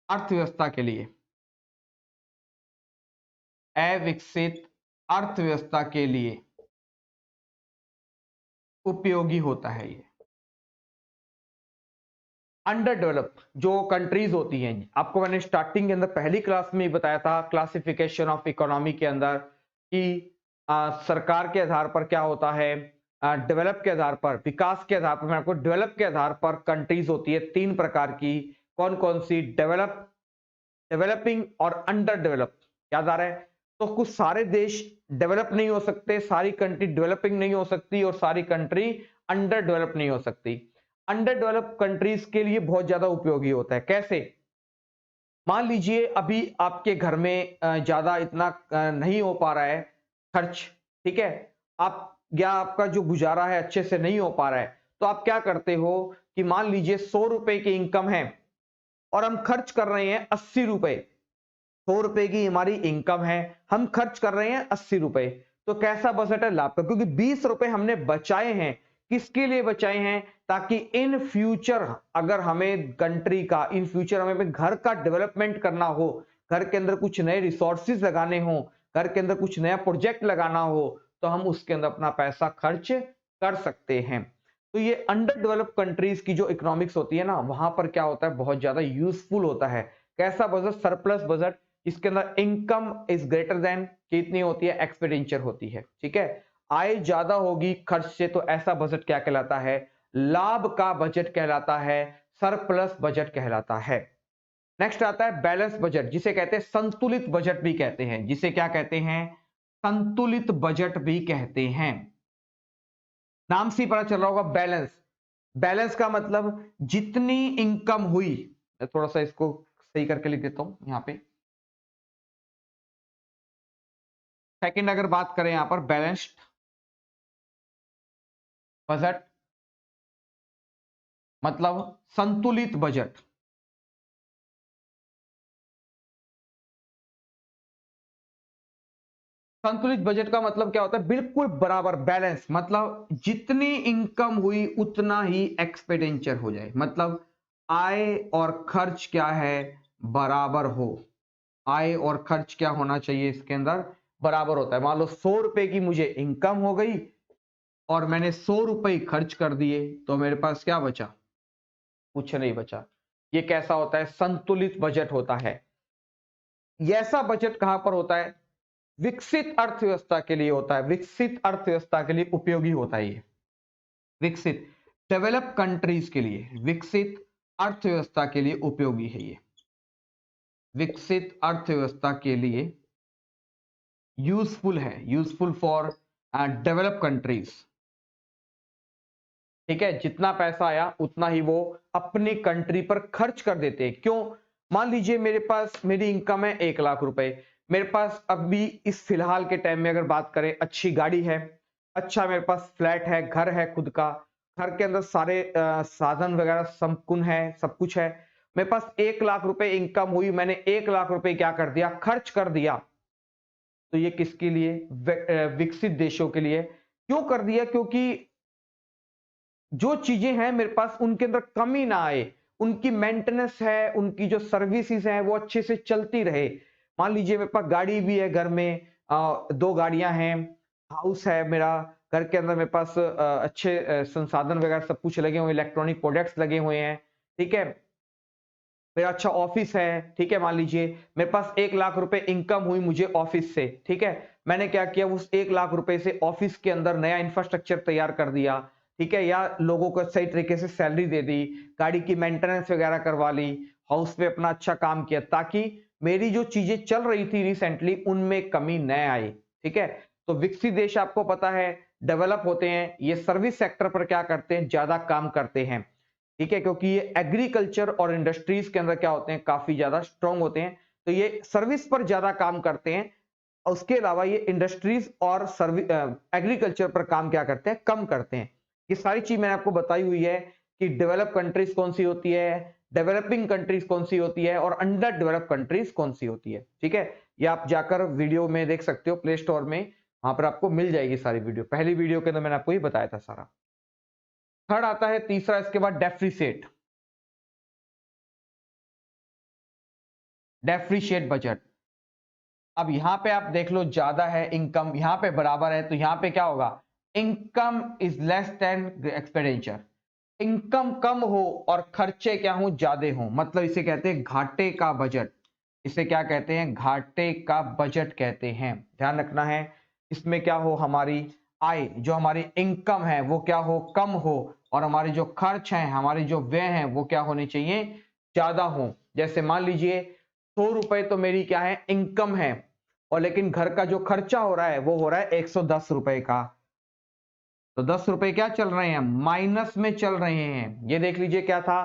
Speaker 1: अर्थव्यवस्था के लिए, अविकसित अर्थव्यवस्था के लिए उपयोगी होता है। ये अंडर डेवलप जो कंट्रीज होती हैं, आपको मैंने स्टार्टिंग के अंदर पहली क्लास में ही बताया था क्लासिफिकेशन ऑफ इकोनॉमी के अंदर कि सरकार के आधार पर क्या होता है, डेवलप के आधार पर, विकास के आधार पर, मैं आपको डेवलप के आधार पर कंट्रीज होती है 3 प्रकार की। कौन कौन सी, डेवलप, डेवलपिंग और अंडर डेवलप। याद आ रहा है, तो कुछ सारे देश डेवलप नहीं हो सकते, सारी कंट्री डेवलपिंग नहीं हो सकती और सारी कंट्री अंडर डेवलप नहीं हो सकती। अंडर डेवलप कंट्रीज के लिए बहुत ज्यादा उपयोगी होता है। कैसे, मान लीजिए अभी आपके घर में ज्यादा इतना नहीं हो पा रहा है खर्च, ठीक है, आप या आपका जो गुजारा है अच्छे से नहीं हो पा रहा है, तो आप क्या करते हो कि मान लीजिए 100 रुपए की इनकम है और हम खर्च कर रहे हैं 80 रुपए। 100 रुपए की हमारी इनकम है, हम खर्च कर रहे हैं 80 रुपए। तो कैसा बजट है, लाभ का, क्योंकि 20 रुपए हमने बचाए हैं। किसके लिए बचाए हैं, ताकि इन फ्यूचर अगर हमें कंट्री का, इन फ्यूचर हमें घर का डेवलपमेंट करना हो, घर के अंदर कुछ नए रिसोर्सेज लगाने हो, घर के अंदर कुछ नया प्रोजेक्ट लगाना हो, तो हम उसके अंदर अपना पैसा खर्च कर सकते हैं। तो ये अंडर डेवलप कंट्रीज की जो इकोनॉमिक्स होती है ना, वहां पर क्या होता है, बहुत ज्यादा यूजफुल होता है। कैसा बजट, सरप्लस बजट, इसके अंदर इनकम इज ग्रेटर देन कितनी होती है, एक्सपेंडिचर होती है। ठीक है, आय ज्यादा होगी खर्च से, तो ऐसा बजट क्या कहलाता है, लाभ का बजट कहलाता है, सरप्लस बजट कहलाता है। नेक्स्ट आता है बैलेंस बजट, जिसे कहते हैं संतुलित बजट भी कहते हैं। जिसे क्या कहते हैं, संतुलित बजट भी कहते हैं। नाम से ही पता चल रहा होगा बैलेंस। बैलेंस का मतलब जितनी इनकम हुई, मैं थोड़ा सा इसको सही करके लिख देता हूं यहां पे। सेकंड अगर बात करें यहां पर बैलेंस्ड बजट मतलब संतुलित बजट। संतुलित बजट का मतलब क्या होता है, बिल्कुल बराबर, बैलेंस मतलब जितनी इनकम हुई उतना ही एक्सपेंडिचर हो जाए, मतलब आय और खर्च क्या है, बराबर हो। आय और खर्च क्या होना चाहिए, इसके अंदर बराबर होता है। मान लो 100 रुपए की मुझे इनकम हो गई और मैंने 100 रुपए खर्च कर दिए, तो मेरे पास क्या बचा, कुछ नहीं बचा। ये कैसा होता है, संतुलित बजट होता है। ऐसा बजट कहां पर होता है, विकसित अर्थव्यवस्था के लिए होता है, विकसित अर्थव्यवस्था के लिए उपयोगी होता है। ये विकसित, डेवलप कंट्रीज के लिए, विकसित अर्थव्यवस्था के लिए उपयोगी है। ये विकसित अर्थव्यवस्था के लिए यूजफुल है, यूजफुल फॉर डेवलप कंट्रीज। ठीक है, जितना पैसा आया उतना ही वो अपनी कंट्री पर खर्च कर देते हैं। क्यों? मान लीजिए मेरे पास मेरी इनकम है 1 लाख रुपए, मेरे पास अभी इस फिलहाल के टाइम में अगर बात करें, अच्छी गाड़ी है, अच्छा मेरे पास फ्लैट है, घर है खुद का, घर के अंदर सारे साधन वगैरह संकुन है, सब कुछ है, मेरे पास 1 लाख रुपए इनकम हुई, मैंने 1 लाख रुपए क्या कर दिया, खर्च कर दिया। तो ये किसके लिए? विकसित देशों के लिए। क्यों कर दिया? क्योंकि जो चीजें हैं मेरे पास उनके अंदर कमी ना आए, उनकी मेंटेनेंस है, उनकी जो सर्विसेज है वो अच्छे से चलती रहे। मान लीजिए मेरे पास गाड़ी भी है, घर में 2 गाड़ियां हैं, हाउस है मेरा, घर के अंदर मेरे पास अच्छे संसाधन वगैरह सब कुछ लगे हुए, इलेक्ट्रॉनिक प्रोडक्ट्स लगे हुए हैं। ठीक है, मेरा अच्छा ऑफिस है। ठीक है, मान लीजिए मेरे पास 1 लाख रुपए इनकम हुई मुझे ऑफिस से। ठीक है, मैंने क्या किया, उस 1 लाख रुपए से ऑफिस के अंदर नया इंफ्रास्ट्रक्चर तैयार कर दिया। ठीक है, या लोगों को सही तरीके से सैलरी दे दी, गाड़ी की मेंटेनेंस वगैरह करवा ली, हाउस पे अपना अच्छा काम किया, ताकि मेरी जो चीजें चल रही थी रिसेंटली उनमें कमी न आए। ठीक है, तो विकसित देश आपको पता है डेवलप होते हैं, ये सर्विस सेक्टर पर क्या करते हैं, ज्यादा काम करते हैं। ठीक है, क्योंकि ये एग्रीकल्चर और इंडस्ट्रीज के अंदर क्या होते हैं, काफी ज्यादा स्ट्रांग होते हैं, तो ये सर्विस पर ज्यादा काम करते हैं। उसके अलावा ये इंडस्ट्रीज और सर्विस एग्रीकल्चर पर काम क्या करते हैं, कम करते हैं। ये सारी चीज मैंने आपको बताई हुई है कि डेवलप कंट्रीज कौन सी होती है, डेवलपिंग कंट्रीज कौन सी होती है, और अंडर डेवलप कंट्रीज कौन सी होती है। ठीक है, ये आप जाकर वीडियो में देख सकते हो, प्ले स्टोर में, वहां पर आपको मिल जाएगी सारी वीडियो। पहली वीडियो के अंदर मैंने आपको ये बताया था सारा। थर्ड आता है तीसरा, इसके बाद डेप्रिसिएट। Depreciate budget. अब यहां पे आप देख लो, ज्यादा है इनकम, यहां पे बराबर है, तो यहां पे क्या होगा, income is less than expenditure. Income कम हो और खर्चे क्या हो, ज्यादा हो, मतलब इसे कहते हैं घाटे का बजट। इसे क्या कहते हैं, घाटे का बजट कहते हैं। ध्यान रखना है, इसमें क्या हो, हमारी आय, जो हमारी इनकम है वो क्या हो, कम हो, और हमारे जो खर्च हैं, हमारे जो व्यय हैं वो क्या होने चाहिए, ज्यादा हो। जैसे मान लीजिए 100 रुपए तो मेरी क्या है, इनकम है, और लेकिन घर का जो खर्चा हो रहा है वो हो रहा है 110 रुपए का, तो 10 रुपए क्या चल रहे हैं, माइनस में चल रहे हैं। ये देख लीजिए क्या था,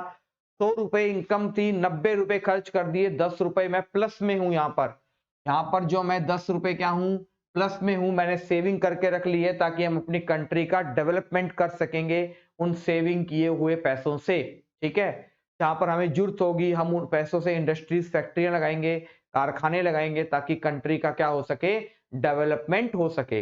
Speaker 1: 100 रुपए इनकम थी, 90 रुपए खर्च कर दिए, 10 रुपए मैं प्लस में हूं। यहाँ पर जो मैं 10 रुपए क्या हूं, प्लस में हूं, मैंने सेविंग करके रख ली है, ताकि हम अपनी कंट्री का डेवलपमेंट कर सकेंगे उन सेविंग किए हुए पैसों से। ठीक है, जहां पर हमें जरूरत होगी हम उन पैसों से इंडस्ट्रीज, फैक्ट्रियां लगाएंगे, कारखाने लगाएंगे, ताकि कंट्री का क्या हो सके, डेवलपमेंट हो सके।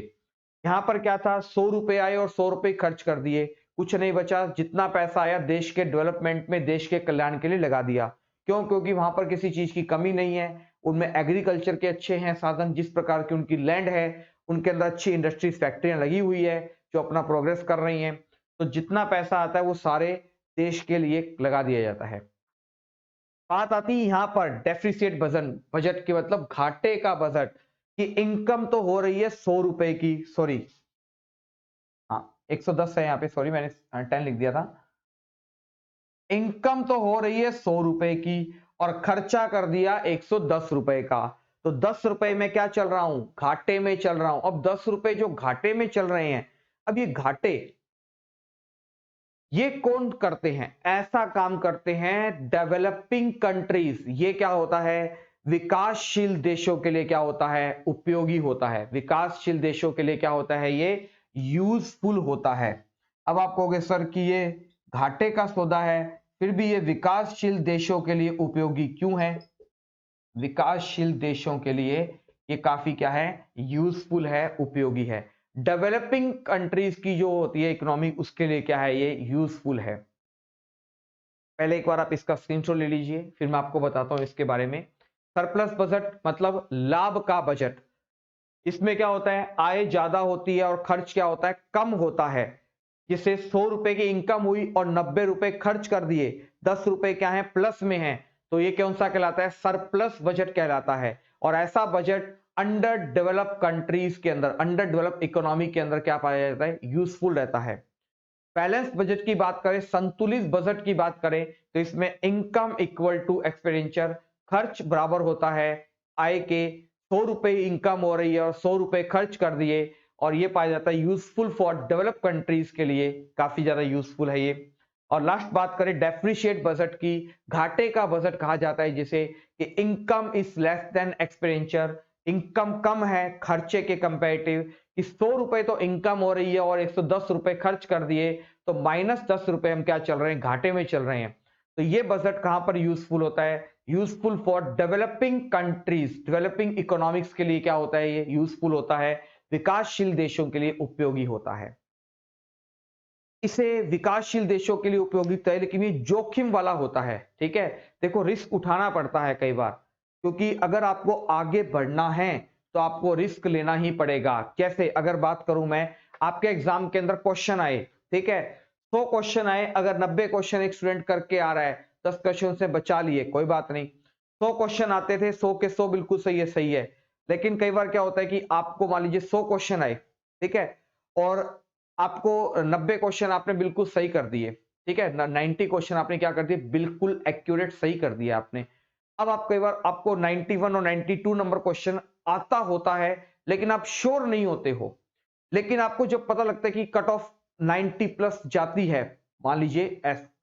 Speaker 1: यहां पर क्या था, 100 रुपए आए और 100 रुपए खर्च कर दिए, कुछ नहीं बचा, जितना पैसा आया देश के डेवलपमेंट में, देश के कल्याण के लिए लगा दिया। क्यों? क्योंकि वहां पर किसी चीज की कमी नहीं है, उनमें एग्रीकल्चर के अच्छे हैं साधन, जिस प्रकार की उनकी लैंड है, उनके अंदर अच्छी इंडस्ट्रीज, फैक्ट्रियां लगी हुई है जो अपना प्रोग्रेस कर रही हैं। तो जितना पैसा आता है वो सारे देश के लिए लगा दिया जाता है। बात आती है यहां पर डेफिसिट बजट, बजट के मतलब घाटे का बजट, कि इनकम तो हो रही है 100 रुपए की, सॉरी, हाँ 110 है यहाँ पे, सॉरी मैंने 10 लिख दिया था। इनकम तो हो रही है 100 रुपए की, और खर्चा कर दिया 110 रुपए का, तो 10 रुपए में क्या चल रहा हूं, घाटे में चल रहा हूं। अब 10 रुपए जो घाटे में चल रहे हैं, अब ये घाटे ये कौन करते हैं, ऐसा काम करते हैं डेवलपिंग कंट्रीज। ये क्या होता है, विकासशील देशों के लिए क्या होता है, उपयोगी होता है। विकासशील देशों के लिए क्या होता है, ये यूजफुल होता है। अब आप कहोगे सर कि ये घाटे का सौदा है, फिर भी ये विकासशील देशों के लिए उपयोगी क्यों है? विकासशील देशों के लिए ये काफी क्या है, यूजफुल है, उपयोगी है। डेवलपिंग कंट्रीज की जो होती है इकोनॉमी, उसके लिए क्या है, ये यूजफुल है। पहले एक बार आप इसका स्क्रीनशॉट ले लीजिए, फिर मैं आपको बताता हूं इसके बारे में। सरप्लस बजट मतलब लाभ का बजट। इसमें क्या होता है, आय ज्यादा होती है और खर्च क्या होता है, कम होता है। जिसे 100 रुपए की इनकम हुई और 90 रुपए खर्च कर दिए, 10 रुपए क्या है, प्लस में है, तो ये कौन सा कहलाता है, सरप्लस बजट कहलाता है। और ऐसा बजट अंडर डेवलप कंट्रीज के अंदर, अंडर डेवलप इकोनॉमी के अंदर क्या पाया जाता है, यूजफुल रहता है। बैलेंस बजट की बात करें, संतुलित बजट की बात करें, तो इसमें इनकम इक्वल टू एक्सपेंडिचर, खर्च बराबर होता है आय के। 100 रुपए इनकम हो रही है और 100 रुपए खर्च कर दिए, और ये पाया जाता है यूजफुल फॉर डेवलप कंट्रीज के लिए, काफी ज्यादा यूजफुल है ये। और लास्ट बात करें डेप्रिशिएट बजट की, घाटे का बजट कहा जाता है जिसे कि income is less than expenditure, income कम है खर्चे के कंपैरेटिव, कि 100 रुपए तो इनकम हो रही है और 110 रुपए खर्च कर दिए तो -10 रुपए हम क्या चल रहे हैं, घाटे में चल रहे हैं। तो ये बजट कहां पर यूजफुल होता है, useful for developing countries, developing economics के लिए क्या होता है, ये यूजफुल होता है, विकासशील देशों के लिए उपयोगी होता है। इसे विकासशील देशों के लिए उपयोगी होता है, लेकिन ये जोखिम वाला होता है। ठीक है, देखो रिस्क उठाना पड़ता है कई बार, क्योंकि अगर आपको आगे बढ़ना है तो आपको रिस्क लेना ही पड़ेगा। कैसे, अगर बात करूं मैं, आपके एग्जाम के अंदर क्वेश्चन आए, ठीक है, 100 क्वेश्चन आए, अगर 90 क्वेश्चन एक स्टूडेंट करके आ रहा है, 10 क्वेश्चन से बचा लिए, कोई बात नहीं। 100 क्वेश्चन आते थे, 100 के 100 बिल्कुल सही है, सही है। लेकिन कई बार क्या होता है कि आपको मान लीजिए 100 क्वेश्चन आए, ठीक है, और आपको 90 क्वेश्चन आपने बिल्कुल सही कर दिए, ठीक है, 90 क्वेश्चन आपने क्या कर दिए, बिल्कुल एक्यूरेट सही कर दिया आपने। अब आप कई बार आपको 91 और 92 नंबर क्वेश्चन आता होता है, लेकिन आप श्योर नहीं होते हो। लेकिन आपको जब पता लगता है कि कट ऑफ 90 प्लस जाती है, मान लीजिए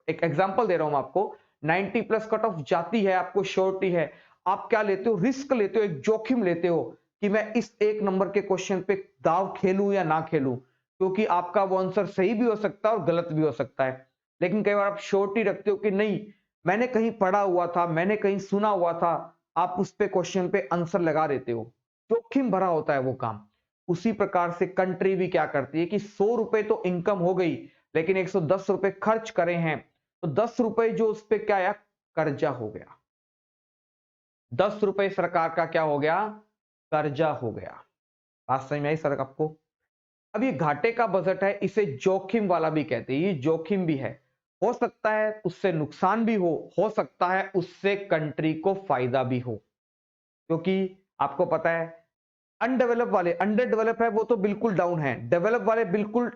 Speaker 1: एक एग्जांपल दे रहा हूं आपको, 90 प्लस कट ऑफ जाती है, आपको श्योरिटी है, आप क्या लेते हो, रिस्क लेते हो, एक जोखिम लेते हो कि मैं इस एक नंबर के क्वेश्चन पे दाव खेलूं या ना खेलूं, क्योंकि आपका वो आंसर सही भी हो सकता है और गलत भी हो सकता है। लेकिन कई बार आप श्योरिटी रखते हो कि नहीं, मैंने कहीं पढ़ा हुआ था, मैंने कहीं सुना हुआ था, आप उस पे क्वेश्चन पे आंसर लगा देते हो। जोखिम भरा होता है वो काम। उसी प्रकार से कंट्री भी क्या करती है कि 100 रुपए तो इनकम हो गई, लेकिन 110 रुपए खर्च करे हैं, तो 10 रुपए जो उस पे क्या आया, कर्जा हो गया। 10 रुपए सरकार का क्या हो गया, कर्जा हो गया। बात समझ में आई सर आपको? अब ये घाटे का बजट है, इसे जोखिम वाला भी कहते हैं, ये जोखिम भी है। हो सकता है उससे नुकसान भी हो सकता है उससे कंट्री को फायदा भी हो, क्योंकि आपको पता है अनडेवलप वाले, अंडर डेवलप है वो तो बिल्कुल डाउन है, डेवलप वाले बिल्कुल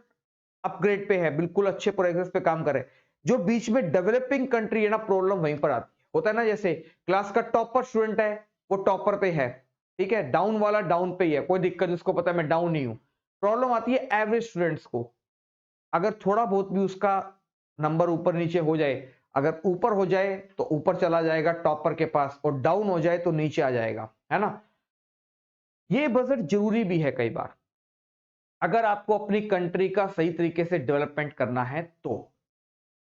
Speaker 1: अपग्रेड पे है, बिल्कुल अच्छे प्रोग्रेस पे काम करे। जो बीच में डेवलपिंग कंट्री है ना, प्रॉब्लम वहीं पर आती है। होता है ना, जैसे क्लास का टॉपर स्टूडेंट है, वो टॉपर पे है, ठीक है, डाउन वाला डाउन पे ही है, कोई दिक्कत, उसको पता है मैं डाउन नहीं हूं। प्रॉब्लम आती है एवरेज स्टूडेंट्स को, अगर थोड़ा बहुत भी उसका नंबर ऊपर नीचे हो जाए, अगर ऊपर हो जाए तो ऊपर चला जाएगा टॉपर के पास, और डाउन हो जाए तो नीचे आ जाएगा, है ना। ये बजट जरूरी भी है कई बार, अगर आपको अपनी कंट्री का सही तरीके से डेवलपमेंट करना है तो।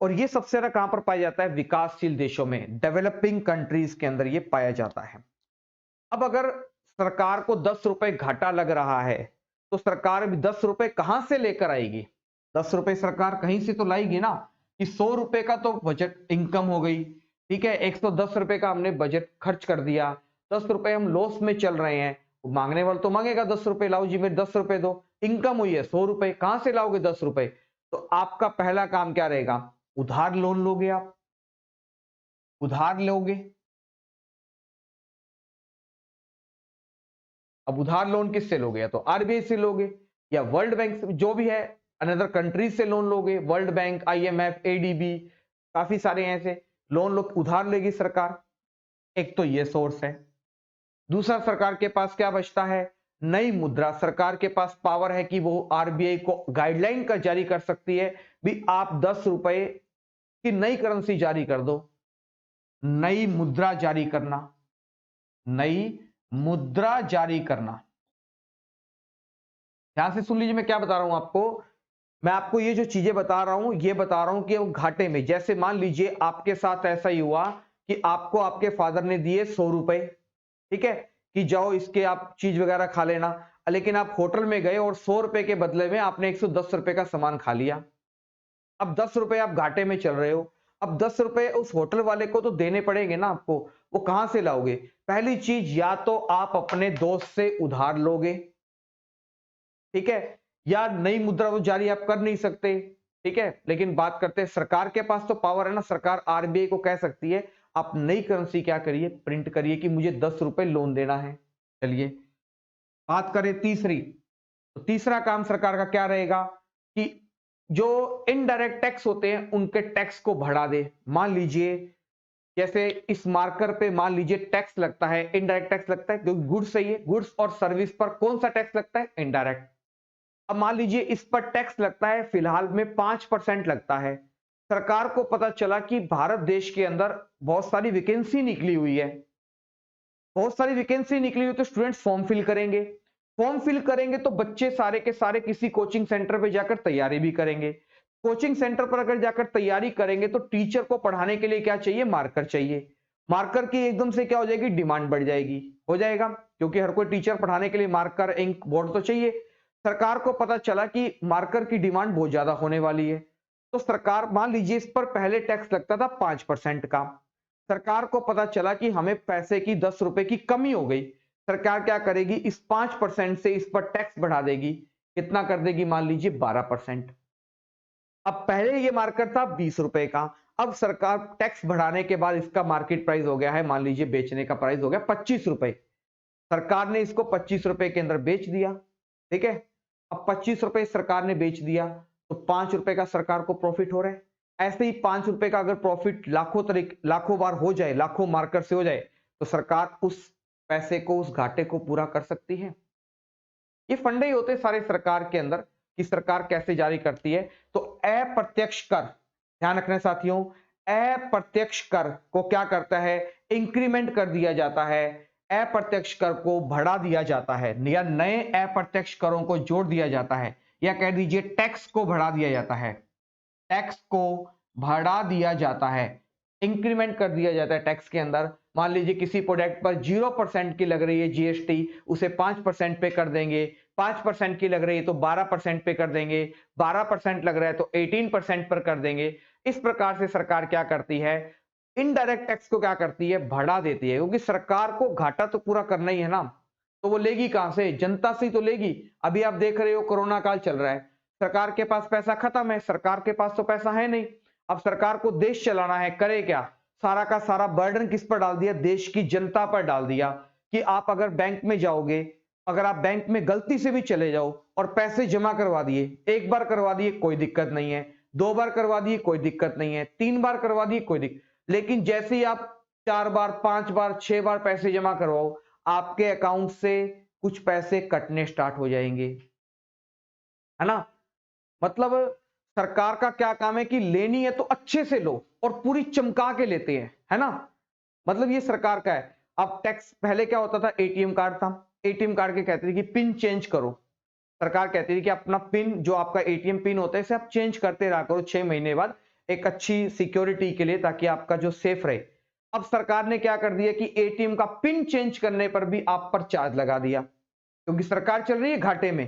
Speaker 1: और ये सबसे ज्यादा कहां पर पाया जाता है, विकासशील देशों में, डेवलपिंग कंट्रीज के अंदर ये पाया जाता है। अब अगर सरकार को 10 रुपए घाटा लग रहा है, तो सरकार भी 10 रुपए कहां से लेकर आएगी, 10 रुपए सरकार कहीं से तो लाएगी ना, कि 100 रुपए का तो बजट इनकम हो गई, ठीक है, 110 रुपए का हमने बजट खर्च कर दिया, 10 रुपए हम लॉस में चल रहे हैं, मांगने वाला तो मांगेगा 10 रुपए, लाओ जी मेरे 10 रुपए दो, इनकम हुई है 100 रुपए, कहां से लाओगे 10 रुपए, तो आपका पहला काम क्या रहेगा, उधार लोन लोगे आप, उधार लोगे। अब उधार लोन किससे लोगे, या तो आरबीआई से लोगे, या वर्ल्ड बैंक से, जो भी है, अनदर कंट्रीज से लोन लोगे, वर्ल्ड बैंक, आईएमएफ, एडीबी, काफी सारे ऐसे लोन लोग उधार लेगी सरकार। एक तो ये सोर्स है। दूसरा, सरकार के पास क्या बचता है, नई मुद्रा, सरकार के पास पावर है कि वो आरबीआई को गाइडलाइन का जारी कर सकती है, भी आप 10 रुपए की नई करेंसी जारी कर दो, नई मुद्रा जारी करना, नई मुद्रा जारी करना। ध्यान से सुन लीजिए मैं क्या बता रहा हूं आपको, मैं आपको ये जो चीजें बता रहा हूं, ये बता रहा हूं कि वो घाटे में, जैसे मान लीजिए आपके साथ ऐसा ही हुआ कि आपको आपके फादर ने दिए 100 रुपए, ठीक है, कि जाओ इसके आप चीज वगैरह खा लेना, लेकिन आप होटल में गए और 100 रुपए के बदले में आपने 110 रुपए का सामान खा लिया। अब 10 रुपए आप घाटे में चल रहे हो, अब 10 रुपए उस होटल वाले को तो देने पड़ेंगे ना आपको, वो कहां से लाओगे, पहली चीज या तो आप अपने दोस्त से उधार लोगे, ठीक है, या नई मुद्रा तो जारी आप कर नहीं सकते, ठीक है, लेकिन बात करते हैं सरकार के पास तो पावर है ना, सरकार आरबीआई को कह सकती है आप नई करेंसी क्या करिए, प्रिंट करिए कि मुझे 10 रुपए लोन देना है। चलिए बात करें तीसरी, तो तीसरा काम सरकार का क्या रहेगा कि जो इनडायरेक्ट टैक्स होते हैं उनके टैक्स को बढ़ा दे। मान लीजिए जैसे इस मार्कर पे मान लीजिए टैक्स लगता है, इनडायरेक्ट टैक्स लगता है, क्योंकि गुड्स है, ये गुड्स और सर्विस पर कौन सा टैक्स लगता है, इनडायरेक्ट। अब मान लीजिए इस पर टैक्स लगता है, फिलहाल में 5% लगता है। सरकार को पता चला कि भारत देश के अंदर बहुत सारी वैकेंसी निकली हुई है, बहुत सारी वैकेंसी निकली हुई, तो स्टूडेंट्स फॉर्म फिल करेंगे। फॉर्म फिल करेंगे तो बच्चे सारे के सारे किसी कोचिंग सेंटर पे जाकर तैयारी भी करेंगे। कोचिंग सेंटर पर अगर जाकर तैयारी करेंगे तो टीचर को पढ़ाने के लिए क्या चाहिए? मार्कर चाहिए। मार्कर की एकदम से क्या हो जाएगी? डिमांड बढ़ जाएगी। हो जाएगा, क्योंकि हर कोई टीचर पढ़ाने के लिए मार्कर, इंक, बोर्ड तो चाहिए। सरकार को पता चला कि मार्कर की डिमांड बहुत ज्यादा होने वाली है, तो सरकार, मान लीजिए इस पर पहले टैक्स लगता था 5% का। सरकार को पता चला कि हमें पैसे की 10 रुपए की कमी हो गई। सरकार क्या करेगी? इस 5% से इस पर टैक्स बढ़ा देगी। कितना कर देगी? मान लीजिए 12%। अब पहले ये मार्कर था 20 रुपए का, अब सरकार टैक्स बढ़ाने के बाद इसका मार्केट प्राइस हो गया है, मान लीजिए बेचने का प्राइस हो गया 25 रुपए। सरकार ने इसको 25 रुपए के अंदर बेच दिया। ठीक है, अब 25 रुपए सरकार ने बेच दिया तो 5 रुपए का सरकार को प्रॉफिट हो रहा है। ऐसे ही 5 रुपए का अगर प्रॉफिट लाखों बार हो जाए, लाखों मार्कर से हो जाए, तो सरकार उस पैसे को, उस घाटे को पूरा कर सकती है। ये फंडे ही होते सारे सरकार के अंदर कि सरकार कैसे जारी करती है। तो अप्रत्यक्ष कर, ध्यान रखना साथियों, अप्रत्यक्ष कर को क्या करता है? इंक्रीमेंट कर दिया जाता है, अप्रत्यक्ष कर को बढ़ा दिया जाता है, या नए अप्रत्यक्ष करों को जोड़ दिया जाता है, या कह दीजिए टैक्स को बढ़ा दिया जाता है। टैक्स को बढ़ा दिया जाता है, इंक्रीमेंट कर दिया जाता है टैक्स के अंदर। मान लीजिए किसी प्रोडक्ट पर 0% की लग रही है जीएसटी, उसे 5% पे कर देंगे। 5% की लग रही है तो 12% पे कर देंगे। 12% लग रहा है तो 18% पर कर देंगे। इस प्रकार से सरकार क्या करती है? इनडायरेक्ट टैक्स को क्या करती है? बढ़ा देती है, क्योंकि सरकार को घाटा तो पूरा करना ही है ना, तो वो लेगी कहां से? जनता से ही तो लेगी। अभी आप देख रहे हो कोरोना काल चल रहा है, सरकार के पास पैसा खत्म है, सरकार के पास तो पैसा है नहीं। अब सरकार को देश चलाना है, करे क्या? सारा का सारा बर्डन किस पर डाल दिया? देश की जनता पर डाल दिया कि आप अगर बैंक में जाओगे, अगर आप बैंक में गलती से भी चले जाओ और पैसे जमा करवा दिए, एक बार करवा दिए कोई दिक्कत नहीं है, 2 बार करवा दिए कोई दिक्कत नहीं है, 3 बार करवा दिए कोई दिक्कत, लेकिन जैसे ही आप 4 बार, 5 बार, 6 बार पैसे जमा करवाओ, आपके अकाउंट से कुछ पैसे कटने स्टार्ट हो जाएंगे, है ना। मतलब सरकार का क्या काम है कि लेनी है तो अच्छे से लो और पूरी चमका के लेते हैं, है ना। मतलब ये सरकार का है। अब टैक्स पहले क्या होता था? एटीएम कार्ड था, एटीएम कार्ड के कहते थे कि पिन चेंज करो। सरकार कहती थी कि अपना पिन, जो आपका एटीएम पिन होता है, इसे आप चेंज करते रहा करो 6 महीने बाद, एक अच्छी सिक्योरिटी के लिए, ताकि आपका जो सेफ रहे। अब सरकार ने क्या कर दिया कि एटीएम का पिन चेंज करने पर भी आप पर चार्ज लगा दिया, क्योंकि सरकार चल रही है घाटे में।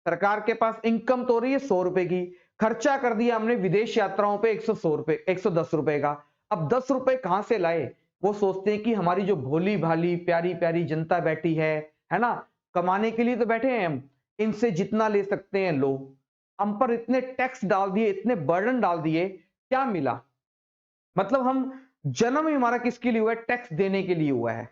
Speaker 1: सरकार के पास इनकम तो हो रही है 100 रुपए की, खर्चा कर दिया हमने विदेश यात्राओं पे 110 रुपए का। अब 10 रुपए कहां से लाए? वो सोचते हैं कि हमारी जो भोली भाली प्यारी प्यारी जनता बैठी है ना, कमाने के लिए तो बैठे हैं हम, इनसे जितना ले सकते हैं लो। हम पर इतने टैक्स डाल दिए, इतने बर्डन डाल दिए, क्या मिला? मतलब हम, जन्म ही हमारा किसके लिए हुआ है? टैक्स देने के लिए हुआ है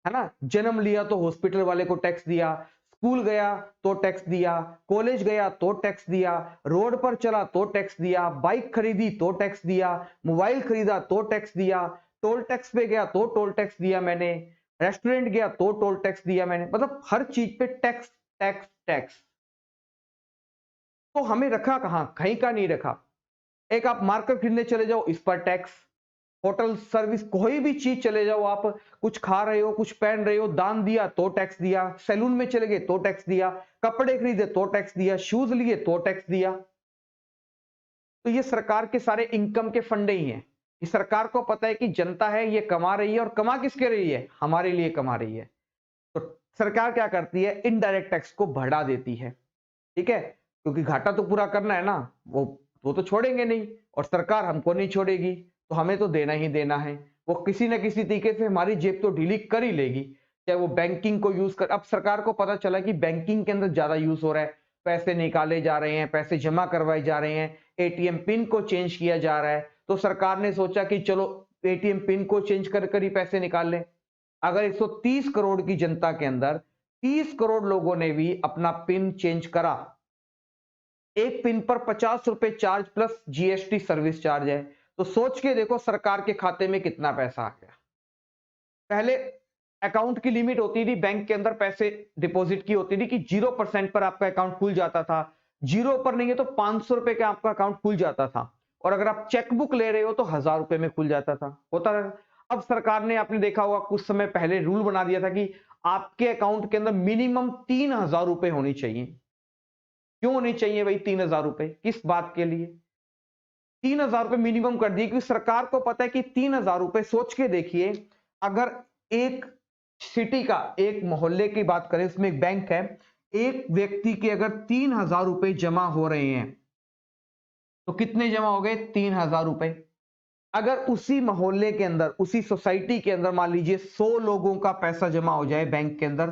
Speaker 1: ना। जन्म लिया तो हॉस्पिटल वाले को टैक्स दिया, स्कूल गया तो टैक्स दिया, कॉलेज गया तो टैक्स दिया, रोड पर चला तो टैक्स दिया, बाइक खरीदी तो टैक्स दिया, मोबाइल खरीदा तो टैक्स दिया, टोल टैक्स पे गया तो टोल टैक्स दिया मैंने, रेस्टोरेंट गया तो टोल टैक्स दिया मैंने। मतलब हर चीज पे टैक्स टैक्स टैक्स। तो हमें रखा कहां? कहीं का नहीं रखा। एक आप मार्कर खरीदने चले जाओ, इस पर टैक्स। होटल सर्विस, कोई भी चीज चले जाओ, आप कुछ खा रहे हो, कुछ पहन रहे हो, दान दिया तो टैक्स दिया, सैलून में चले गए तो टैक्स दिया, कपड़े खरीदे तो टैक्स दिया, शूज लिए तो टैक्स दिया। तो ये सरकार के सारे इनकम के फंडे ही हैं। ये सरकार को पता है कि जनता है, ये कमा रही है, और कमा किसके रही है? हमारे लिए कमा रही है। तो सरकार क्या करती है? इनडायरेक्ट टैक्स को बढ़ा देती है। ठीक है, क्योंकि घाटा तो पूरा करना है ना, वो तो छोड़ेंगे नहीं, और सरकार हमको नहीं छोड़ेगी, तो हमें तो देना ही देना है। वो किसी ना किसी तरीके से हमारी जेब तो ढीली कर ही लेगी, चाहे वो बैंकिंग को यूज कर। अब सरकार को पता चला कि बैंकिंग के अंदर ज्यादा यूज हो रहा है, पैसे निकाले जा रहे हैं, पैसे जमा करवाए जा रहे हैं, एटीएम पिन को चेंज किया जा रहा है, तो सरकार ने सोचा कि चलो एटीएम पिन को चेंज कर कर ही पैसे निकाल लें। अगर 130 करोड़ की जनता के अंदर 30 करोड़ लोगों ने भी अपना पिन चेंज करा, एक पिन पर 50 रुपए charge plus GST service charge है, तो सोच के देखो सरकार के खाते में कितना पैसा आ गया। पहले अकाउंट की लिमिट होती थी बैंक के अंदर पैसे डिपॉजिट की होती थी कि 0% पर आपका अकाउंट खुल जाता था, 0 पर नहीं है तो 500 रुपए का आपका अकाउंट खुल जाता था। और अगर आप चेकबुक ले रहे हो तो 1000 रुपए में खुल जाता था, होता था। अब सरकार ने, आपने देखा होगा कुछ समय पहले रूल बना दिया था कि आपके अकाउंट के अंदर मिनिमम 3000 रुपए होनी चाहिए। क्यों होनी चाहिए भाई 3000 रुपए, किस बात के लिए 3000 रुपए मिनिमम कर दिए? क्योंकि सरकार को पता है कि 3000 रुपए, सोच के देखिए, अगर एक सिटी का, एक मोहल्ले की बात करें, उसमें एक बैंक है, एक व्यक्ति के अगर 3000 रुपए जमा हो रहे हैं तो कितने जमा हो गए? 3000 रुपए। अगर उसी मोहल्ले के अंदर, उसी सोसाइटी के अंदर मान लीजिए 100 लोगों का पैसा जमा हो जाए बैंक के अंदर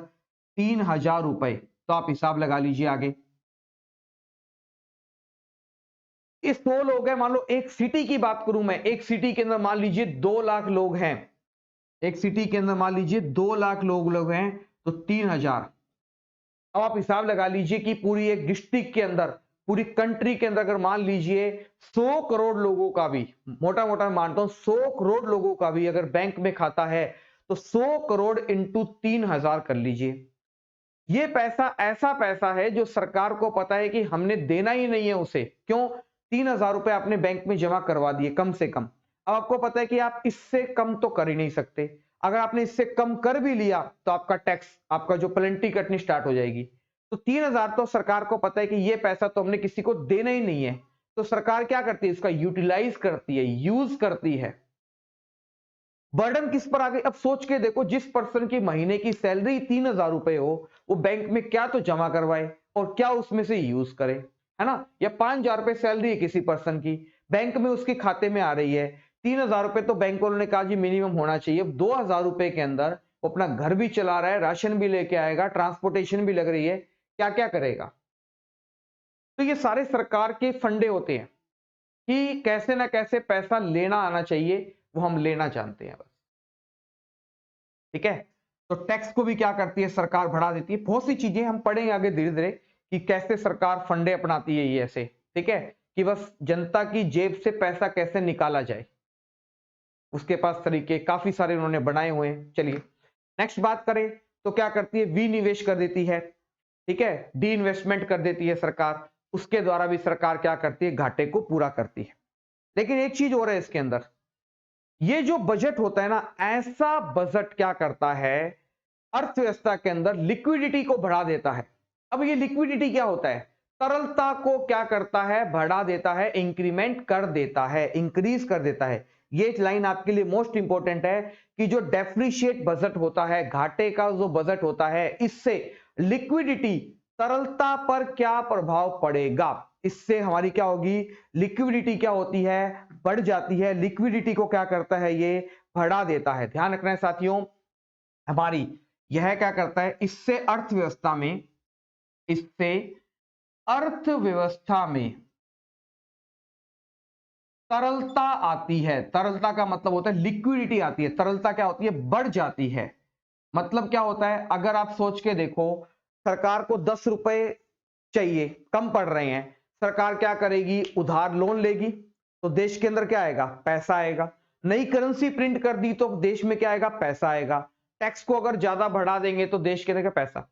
Speaker 1: 3000 रुपए, तो आप हिसाब लगा लीजिए आगे। ये 100 लोग हैं, मान लो एक सिटी की बात करूं मैं, एक सिटी के अंदर मान लीजिए 2 लाख लोग हैं, एक सिटी के अंदर मान लीजिए 2 लाख लोग हैं, तो 3000। अब आप हिसाब लगा लीजिए कि पूरी एक डिस्ट्रिक्ट के अंदर, पूरी कंट्री के अंदर अगर मान लीजिए 100 करोड़ लोगों का भी, मोटा मोटा मानता हूं 100 करोड़ लोगों का भी अगर बैंक में खाता है, तो 100 करोड़ इंटू 3000 कर लीजिए। ये पैसा ऐसा पैसा है जो सरकार को पता है कि हमने देना ही नहीं है उसे। क्यों? 3000 रुपए आपने बैंक में जमा करवा दिए कम से कम। अब आपको पता है कि आप इससे कम तो कर ही नहीं सकते। अगर आपने इससे कम कर भी लिया तो आपका टैक्स, आपका जो पेनल्टी कटनी स्टार्ट हो जाएगी। तो 3000 तो सरकार को पता है कि ये पैसा तो हमने किसी को देना ही नहीं है, तो सरकार क्या करती है? इसका यूटिलाइज करती है, यूज करती है। बर्डन किस पर आ गई? अब सोच के देखो, जिस पर्सन की महीने की सैलरी 3000 रुपए हो, वो बैंक में क्या तो जमा करवाए और क्या उसमें से यूज करे, है ना? या 5000 रुपए सैलरी है किसी पर्सन की, बैंक में उसके खाते में आ रही है 3000 रुपए, तो बैंक वालों ने कहा जी मिनिमम होना चाहिए। 2000 रुपए के अंदर वो अपना घर भी चला रहा है, राशन भी लेके आएगा, ट्रांसपोर्टेशन भी लग रही है, क्या क्या करेगा? तो ये सारे सरकार के फंडे होते हैं कि कैसे ना कैसे पैसा लेना आना चाहिए, वो हम लेना जानते हैं बस। ठीक है, तो टैक्स को भी क्या करती है सरकार? बढ़ा देती है। बहुत सी चीजें हम पढ़ेंगे आगे धीरे धीरे कि कैसे सरकार फंडे अपनाती है ये ऐसे। ठीक है, कि बस जनता की जेब से पैसा कैसे निकाला जाए, उसके पास तरीके काफी सारे उन्होंने बनाए हुए हैं। चलिए नेक्स्ट बात करें तो क्या करती है? विनिवेश कर देती है। ठीक है, डी इन्वेस्टमेंट कर देती है सरकार, उसके द्वारा भी सरकार क्या करती है? घाटे को पूरा करती है। लेकिन एक चीज और है इसके अंदर, ये जो बजट होता है ना, ऐसा बजट क्या करता है? अर्थव्यवस्था के अंदर लिक्विडिटी को बढ़ा देता है। अब ये लिक्विडिटी क्या होता है? तरलता को क्या करता है? बढ़ा देता है, इंक्रीमेंट कर देता है, इंक्रीज कर देता है। ये लाइन आपके लिए मोस्ट इंपॉर्टेंट है कि जो डेप्रिशिएट बजट होता है, घाटे का जो बजट होता है, इससे लिक्विडिटी, तरलता पर क्या प्रभाव पड़ेगा? इससे हमारी क्या होगी? लिक्विडिटी क्या होती है? बढ़ जाती है। लिक्विडिटी को क्या करता है? ये बढ़ा देता है। ध्यान रखना है साथियों, हमारी यह क्या करता है? इससे अर्थव्यवस्था में, इससे अर्थव्यवस्था में तरलता आती है। तरलता का मतलब होता है लिक्विडिटी आती है, तरलता क्या होती है? बढ़ जाती है। मतलब क्या होता है? अगर आप सोच के देखो, सरकार को 10 रुपए चाहिए, कम पड़ रहे हैं, सरकार क्या करेगी? उधार लोन लेगी, तो देश के अंदर क्या आएगा? पैसा आएगा। नई करेंसी प्रिंट कर दी तो देश में क्या आएगा? पैसा आएगा। टैक्स को अगर ज्यादा बढ़ा देंगे तो देश के अंदर क्या? पैसा।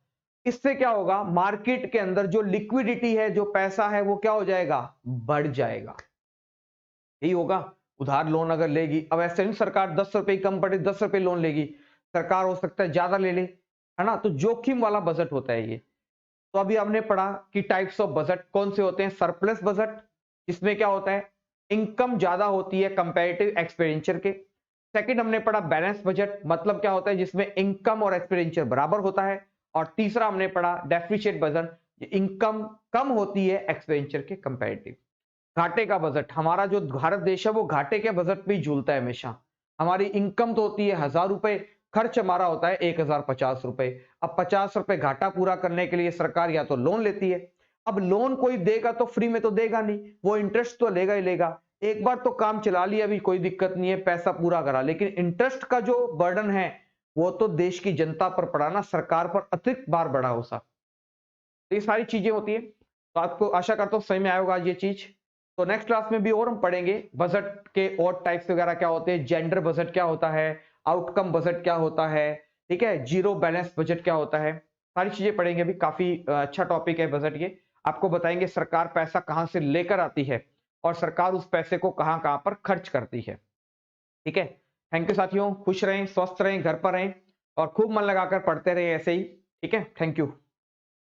Speaker 1: इससे क्या होगा? मार्केट के अंदर जो लिक्विडिटी है, जो पैसा है, वो क्या हो जाएगा? बढ़ जाएगा। यही होगा। उधार लोन अगर लेगी, अब ऐसे नहीं सरकार 10 रुपए कम पड़े 10 रुपए लोन लेगी, सरकार हो सकता है ज्यादा ले ले, है ना? तो जोखिम वाला बजट होता है ये। तो अभी हमने पढ़ा कि टाइप्स ऑफ बजट कौन से होते हैं। सरप्लस बजट, इसमें क्या होता है? इनकम ज्यादा होती है कंपैरेटिव एक्सपेंडिचर के। सेकंड हमने पढ़ा बैलेंस बजट, मतलब क्या होता है? जिसमें इनकम और एक्सपेंडिचर बराबर होता है। और तीसरा हमने पढ़ा डेफिशिएट बजट, इनकम कम होती है एक्सपेंडिचर के कंपैरेटिव। घाटे का बजट, हमारा जो भारत देश है वो घाटे के बजट पे ही झूलता है हमेशा। हमारी इनकम तो होती है 1000 रुपए, खर्च हमारा होता है 1050 रुपए। अब 50 रुपए घाटा पूरा करने के लिए सरकार या तो लोन लेती है। अब लोन कोई देगा तो फ्री में तो देगा नहीं, वो इंटरेस्ट तो लेगा ही लेगा। एक बार तो काम चला लिया, अभी कोई दिक्कत नहीं है, पैसा पूरा करा, लेकिन इंटरेस्ट का जो बर्डन है वो तो देश की जनता पर पड़ा ना, सरकार पर अतिरिक्त बार बढ़ा हो सा। तो ये सारी चीजें होती है। तो आपको आशा करता हूँ समझ में आया होगा आज ये चीज। तो नेक्स्ट क्लास में भी और हम पढ़ेंगे बजट के और टाइप्स वगैरह क्या होते हैं, जेंडर बजट क्या होता है, आउटकम बजट क्या होता है, ठीक है, जीरो बैलेंस बजट क्या होता है, सारी चीजें पढ़ेंगे अभी। काफी अच्छा टॉपिक है बजट ये। आपको बताएंगे सरकार पैसा कहां से लेकर आती है और सरकार उस पैसे को कहां कहां पर खर्च करती है। ठीक है, थैंक यू साथियों, खुश रहें, स्वस्थ रहें, घर पर रहें और खूब मन लगाकर पढ़ते रहें ऐसे ही। ठीक है, थैंक यू।